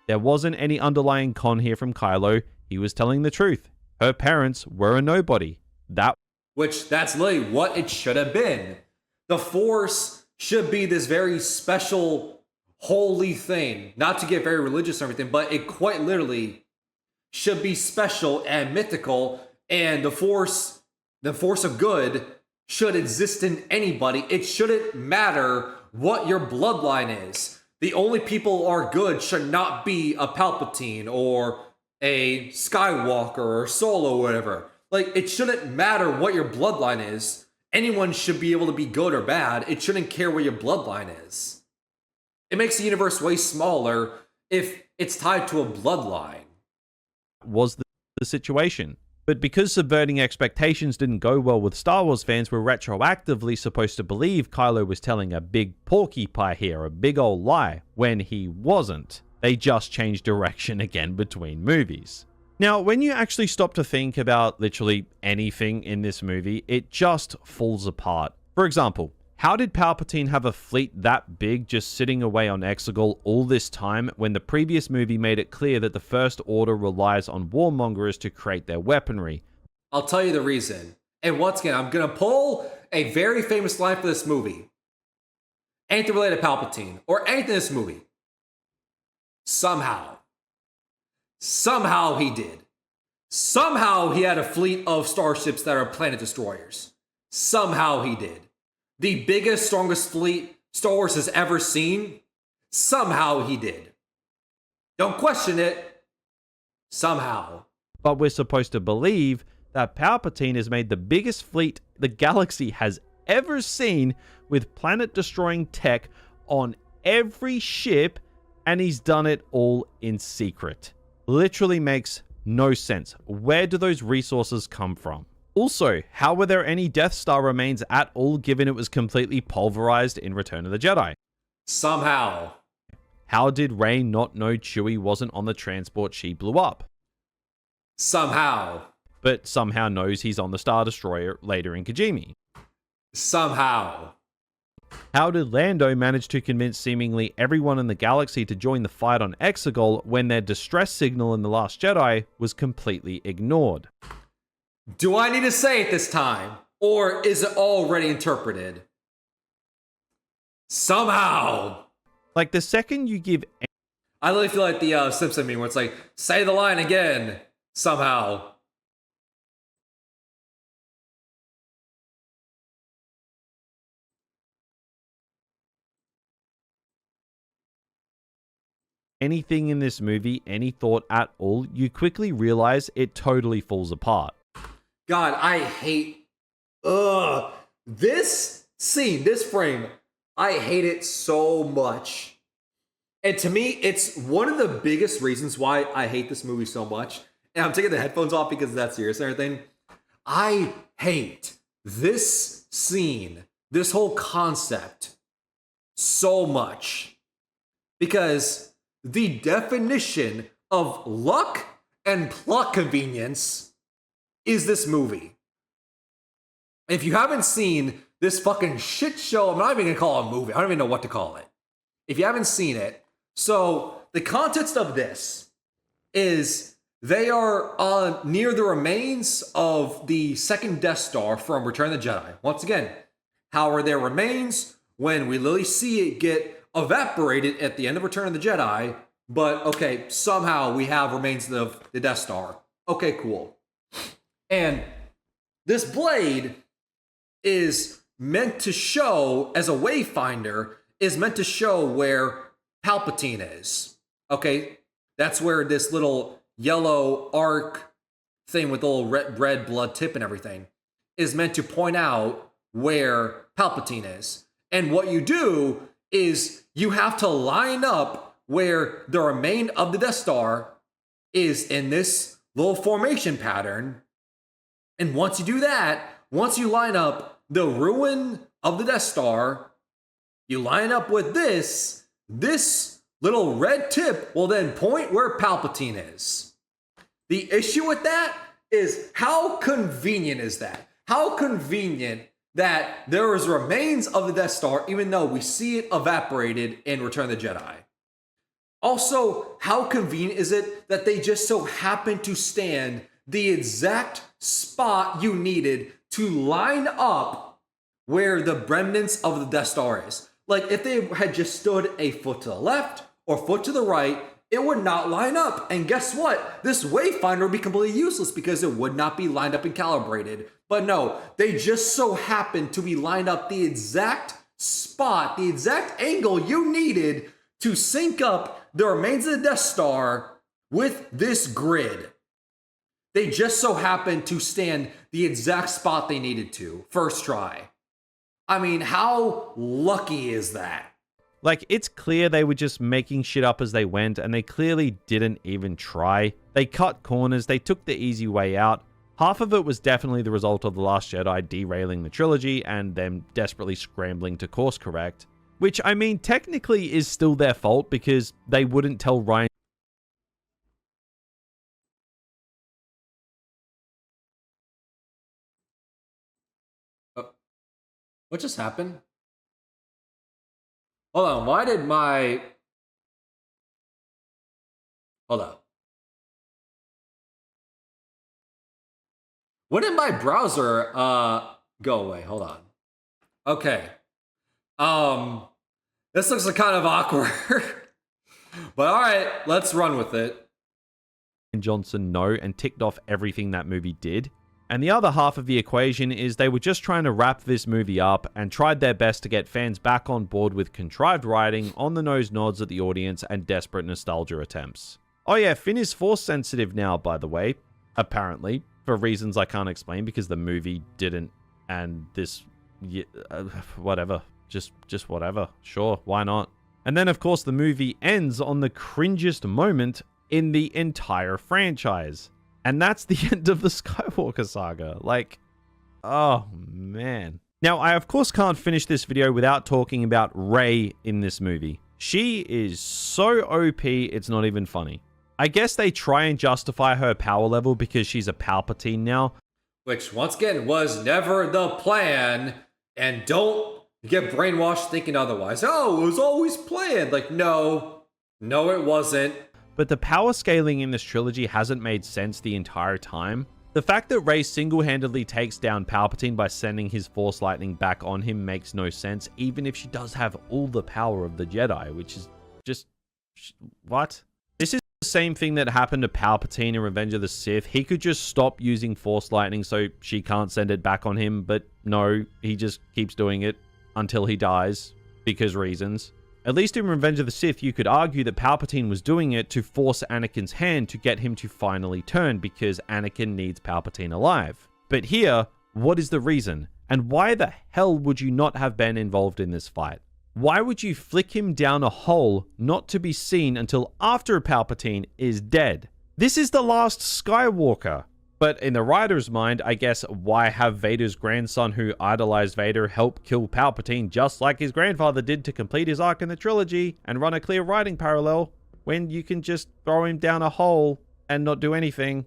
There wasn't any underlying con here from Kylo. He was telling the truth. Her parents were a nobody. That's literally what it should have been. The Force should be this very special, holy thing. Not to get very religious and everything, but it quite literally should be special and mythical. And the Force of good, should exist in anybody. It shouldn't matter what your bloodline is. The only people who are good should not be a Palpatine or a Skywalker or Solo or whatever. Like, it shouldn't matter what your bloodline is. Anyone should be able to be good or bad. It shouldn't care what your bloodline is. It makes the universe way smaller if it's tied to a bloodline. Was the situation. But because subverting expectations didn't go well with Star Wars fans, we're retroactively supposed to believe Kylo was telling a big porcupine here, a big old lie, when he wasn't. They just changed direction again between movies. Now, when you actually stop to think about literally anything in this movie, it just falls apart. For example, how did Palpatine have a fleet that big just sitting away on Exegol all this time when the previous movie made it clear that the First Order relies on warmongers to create their weaponry? I'll tell you the reason. And once again, I'm going to pull a very famous line for this movie. Anything related to Palpatine, or anything in this movie. Somehow he did. Somehow he had a fleet of starships that are planet destroyers. Somehow he did. The biggest, strongest fleet Star Wars has ever seen. Somehow he did. Don't question it. Somehow. But we're supposed to believe that Palpatine has made the biggest fleet the galaxy has ever seen with planet-destroying tech on every ship, and he's done it all in secret. Literally makes no sense. Where do those resources come from? Also, how were there any Death Star remains at all given it was completely pulverized in Return of the Jedi? Somehow. How did Rey not know Chewie wasn't on the transport she blew up? Somehow. But somehow knows he's on the Star Destroyer later in Kijimi. Somehow. How did Lando manage to convince seemingly everyone in the galaxy to join the fight on Exegol when their distress signal in The Last Jedi was completely ignored? Do I need to say it this time? Or is it already interpreted? Somehow. Like, the second you give I really feel like the Simpson meme where it's like, say the line again. Somehow. anything in this movie any thought at all, you quickly realize it totally falls apart. God, I hate this scene, this frame. I hate it so much. And to me, it's one of the biggest reasons why I hate this movie so much. And I'm taking the headphones off because that's serious and everything. I hate this scene, this whole concept so much. Because the definition of luck and plot convenience is this movie. If you haven't seen this fucking shit show, I'm not even gonna call it a movie. I don't even know what to call it. If you haven't seen it, so the context of this is they are near the remains of the second Death Star from Return of the Jedi. Once again, how are their remains when we literally see it get evaporated at the end of Return of the Jedi? But okay, somehow we have remains of the Death Star. Okay, cool. And this blade is meant to show, as a wayfinder, is meant to show where Palpatine is. Okay, that's where this little yellow arc thing with the little red blood tip and everything is meant to point out where Palpatine is. And what you do is you have to line up where the remain of the Death Star is in this little formation pattern. And once you do that, once you line up the ruin of the Death Star, you line up with this little red tip will then point where Palpatine is. The issue with that is how convenient is that? How convenient that there is remains of the Death Star, even though we see it evaporated in Return of the Jedi. Also, how convenient is it that they just so happen to stand the exact spot you needed to line up where the remnants of the Death Star is? Like, if they had just stood a foot to the left or foot to the right, it would not line up. And guess what? This wayfinder would be completely useless because it would not be lined up and calibrated. But no, they just so happen to be lined up the exact spot, the exact angle you needed to sync up the remains of the Death Star with this grid. They just so happened to stand the exact spot they needed to, first try. I mean, how lucky is that? Like, it's clear they were just making shit up as they went, and they clearly didn't even try. They cut corners, they took the easy way out. Half of it was definitely the result of The Last Jedi derailing the trilogy and them desperately scrambling to course correct. Which, I mean, technically is still their fault because they wouldn't tell Ryan. What just happened? Hold on, why did my... Hold on. When did my browser go away? Hold on. Okay. This looks kind of awkward. But alright, let's run with it. Johnson know and ticked off everything that movie did. And the other half of the equation is they were just trying to wrap this movie up and tried their best to get fans back on board with contrived writing, on-the-nose nods at the audience, and desperate nostalgia attempts. Oh yeah, Finn is force sensitive now, by the way. Apparently. For reasons I can't explain because the movie didn't, and this... whatever. Just whatever. Sure, why not? And then, of course, the movie ends on the cringiest moment in the entire franchise. And that's the end of the Skywalker saga. Like, oh man. Now, I of course can't finish this video without talking about Rey in this movie. She is so OP, it's not even funny. I guess they try and justify her power level because she's a Palpatine now. Which, once again, was never the plan. And don't You get brainwashed thinking otherwise. Oh, it was always planned. Like, no, it wasn't. But the power scaling in this trilogy hasn't made sense the entire time. The fact that Rey single-handedly takes down Palpatine by sending his Force lightning back on him makes no sense, even if she does have all the power of the Jedi, which is just... what? This is the same thing that happened to Palpatine in Revenge of the Sith. He could just stop using Force lightning so she can't send it back on him, but no, he just keeps doing it until he dies, because reasons. At least in Revenge of the Sith, you could argue that Palpatine was doing it to force Anakin's hand to get him to finally turn, because Anakin needs Palpatine alive. But here, what is the reason? And why the hell would you not have been involved in this fight? Why would you flick him down a hole not to be seen until after Palpatine is dead? This is the last Skywalker. But in the writer's mind, I guess, why have Vader's grandson who idolized Vader help kill Palpatine just like his grandfather did to complete his arc in the trilogy and run a clear writing parallel when you can just throw him down a hole and not do anything?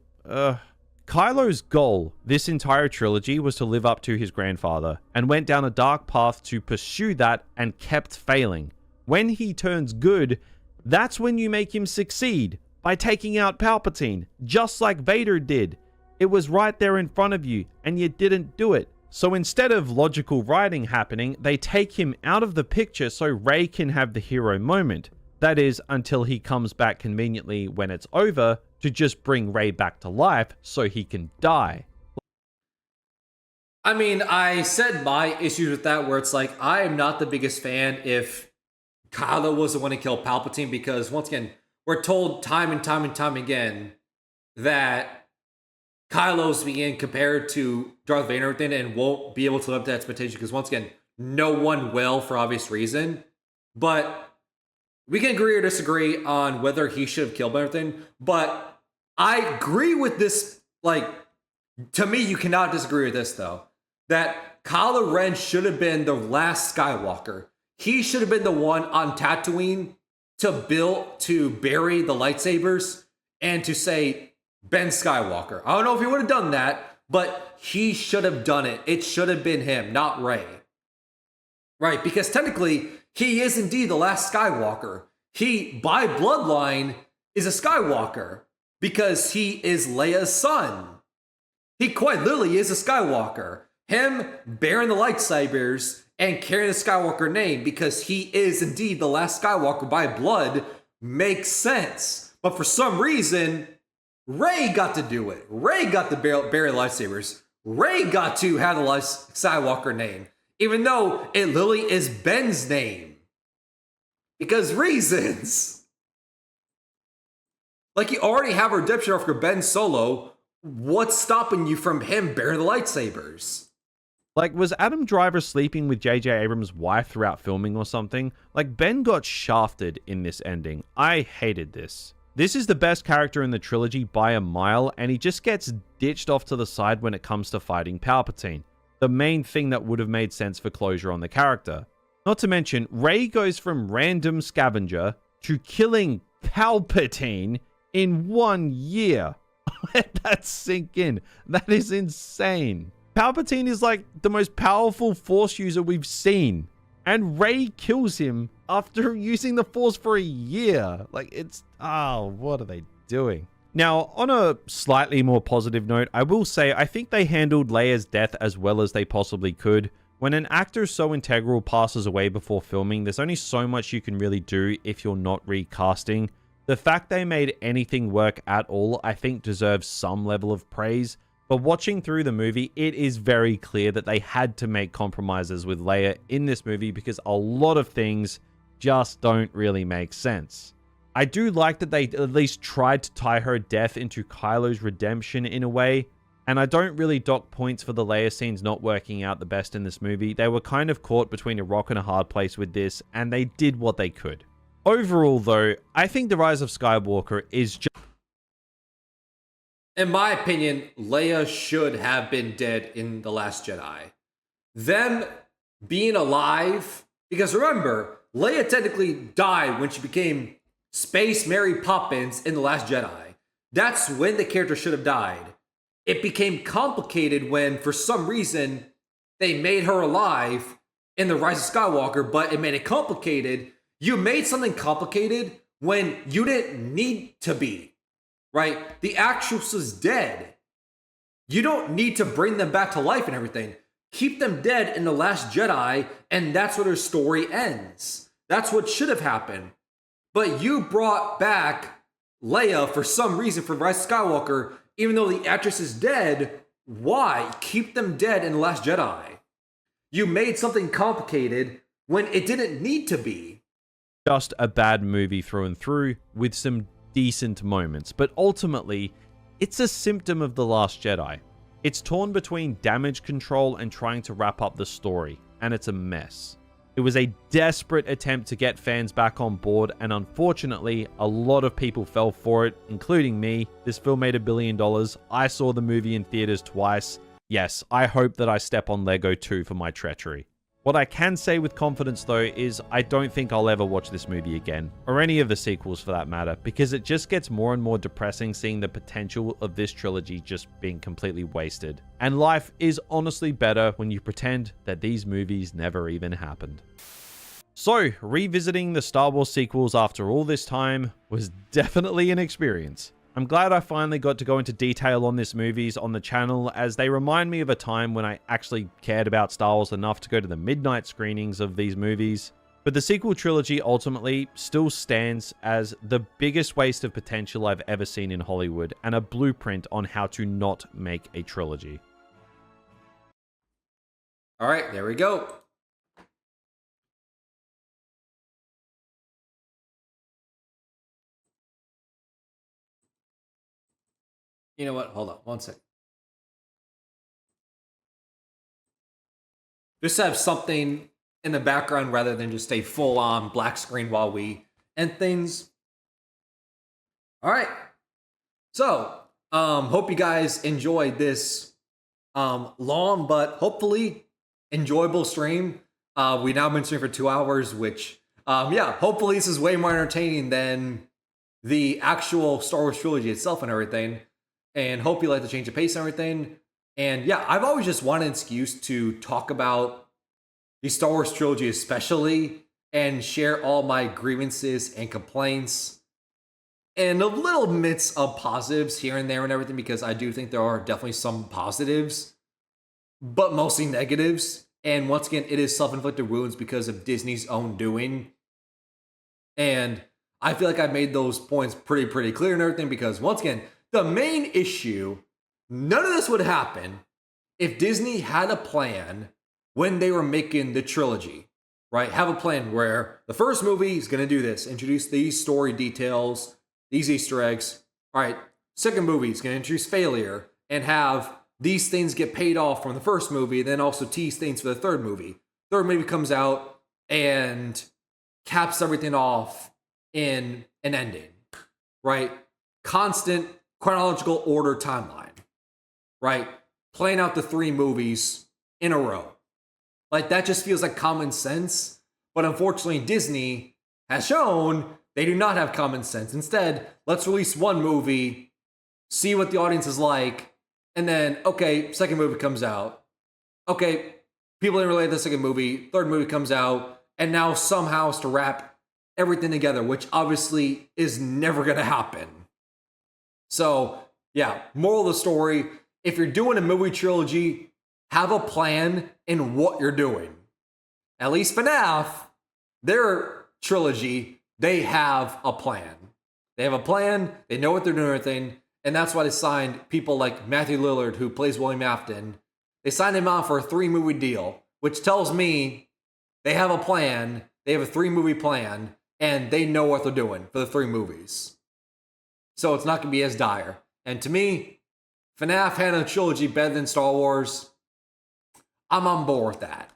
Kylo's goal this entire trilogy was to live up to his grandfather and went down a dark path to pursue that and kept failing. When he turns good, that's when you make him succeed by taking out Palpatine, just like Vader did. It was right there in front of you, and you didn't do it. So instead of logical writing happening, they take him out of the picture so Rey can have the hero moment. That is, until he comes back conveniently when it's over to just bring Rey back to life so he can die. I mean, I said my issues with that, where it's like, I am not the biggest fan if Kylo was the one to kill Palpatine, because once again, we're told time and time and time again that Kylo's being compared to Darth Vader and everything, and won't be able to live up to expectation, because once again, no one will for obvious reason. But we can agree or disagree on whether he should have killed everything. But I agree with this. Like, to me, you cannot disagree with this, though, that Kylo Ren should have been the last Skywalker. He should have been the one on Tatooine to bury the lightsabers and to say, Ben Skywalker. I don't know if he would have done that, but he should have done it. It should have been him, not Rey. Right, because technically, he is indeed the last Skywalker. He, by bloodline, is a Skywalker because he is Leia's son. He quite literally is a Skywalker. Him bearing the lightsabers and carrying the Skywalker name because he is indeed the last Skywalker by blood makes sense. But for some reason, Rey got to do it. Rey got to bury lightsabers. Rey got to have the Skywalker name, even though it literally is Ben's name. Because reasons. Like, you already have a redemption arc for Ben Solo. What's stopping you from him bearing the lightsabers? Like, was Adam Driver sleeping with J.J. Abrams' wife throughout filming or something? Like, Ben got shafted in this ending. I hated this. This is the best character in the trilogy by a mile, and he just gets ditched off to the side when it comes to fighting Palpatine. The main thing that would have made sense for closure on the character. Not to mention, Rey goes from random scavenger to killing Palpatine in 1 year. Let that sink in. That is insane. Palpatine is like the most powerful Force user we've seen. And Rey kills him after using the Force for a year. Like, it's... oh, what are they doing? Now, on a slightly more positive note, I will say I think they handled Leia's death as well as they possibly could. When an actor so integral passes away before filming, there's only so much you can really do if you're not recasting. The fact they made anything work at all, I think, deserves some level of praise. But watching through the movie, it is very clear that they had to make compromises with Leia in this movie because a lot of things just don't really make sense. I do like that they at least tried to tie her death into Kylo's redemption in a way, and I don't really dock points for the Leia scenes not working out the best in this movie. They were kind of caught between a rock and a hard place with this, and they did what they could. Overall, though, I think The Rise of Skywalker is just... In my opinion, Leia should have been dead in The Last Jedi. Them being alive, because remember, Leia technically died when she became Space Mary Poppins in The Last Jedi. That's when the character should have died. It became complicated when, for some reason, they made her alive in The Rise of Skywalker, but it made it complicated. You made something complicated when you didn't need to be, right? The actress is dead. You don't need to bring them back to life and everything. Keep them dead in The Last Jedi, and that's where their story ends. That's what should have happened. But you brought back Leia for some reason for Rise of Skywalker, even though the actress is dead. Why? Keep them dead in The Last Jedi. You made something complicated when it didn't need to be. Just a bad movie through and through with some decent moments, but ultimately, it's a symptom of The Last Jedi. It's torn between damage control and trying to wrap up the story, and it's a mess. It was a desperate attempt to get fans back on board, and unfortunately, a lot of people fell for it, including me. This film made $1 billion. I saw the movie in theaters twice. Yes, I hope that I step on Lego 2 for my treachery. What I can say with confidence though is I don't think I'll ever watch this movie again, or any of the sequels for that matter, because it just gets more and more depressing seeing the potential of this trilogy just being completely wasted. And life is honestly better when you pretend that these movies never even happened. So, revisiting the Star Wars sequels after all this time was definitely an experience. I'm glad I finally got to go into detail on these movies on the channel, as they remind me of a time when I actually cared about Star Wars enough to go to the midnight screenings of these movies. But the sequel trilogy ultimately still stands as the biggest waste of potential I've ever seen in Hollywood, and a blueprint on how to not make a trilogy. All right, there we go. You know what? Hold on one second. Just have something in the background rather than just a full-on black screen while we end things. All right. So, hope you guys enjoyed this long but hopefully enjoyable stream. We now been streaming for 2 hours, which, yeah, hopefully this is way more entertaining than the actual Star Wars trilogy itself and everything. And hope you like the change of pace and everything. And yeah, I've always just wanted an excuse to talk about the Star Wars trilogy especially, and share all my grievances and complaints and a little bits of positives here and there and everything, because I do think there are definitely some positives, but mostly negatives. And once again, it is self-inflicted wounds because of Disney's own doing. And I feel like I've made those points pretty clear and everything, because once again, the main issue, none of this would happen if Disney had a plan when they were making the trilogy, right? Have a plan where the first movie is going to do this, introduce these story details, these Easter eggs. All right, second movie is going to introduce failure and have these things get paid off from the first movie, then also tease things for the third movie. Third movie comes out and caps everything off in an ending, right? Constant chronological order timeline, right? Playing out the 3 movies in a row. Like, that just feels like common sense. But unfortunately, Disney has shown they do not have common sense. Instead, let's release one movie, see what the audience is like, and then, okay, second movie comes out. Okay, people didn't relate to the second movie, third movie comes out, and now somehow has to wrap everything together, which obviously is never going to happen. So, yeah, moral of the story, if you're doing a movie trilogy, have a plan in what you're doing. At least FNAF, their trilogy, they have a plan. They have a plan, they know what they're doing and everything, and that's why they signed people like Matthew Lillard, who plays William Afton. They signed him on for a 3-movie deal, which tells me they have a plan, they have a 3-movie plan, and they know what they're doing for the 3 movies. So it's not going to be as dire. And to me, FNAF had a trilogy better than Star Wars. I'm on board with that.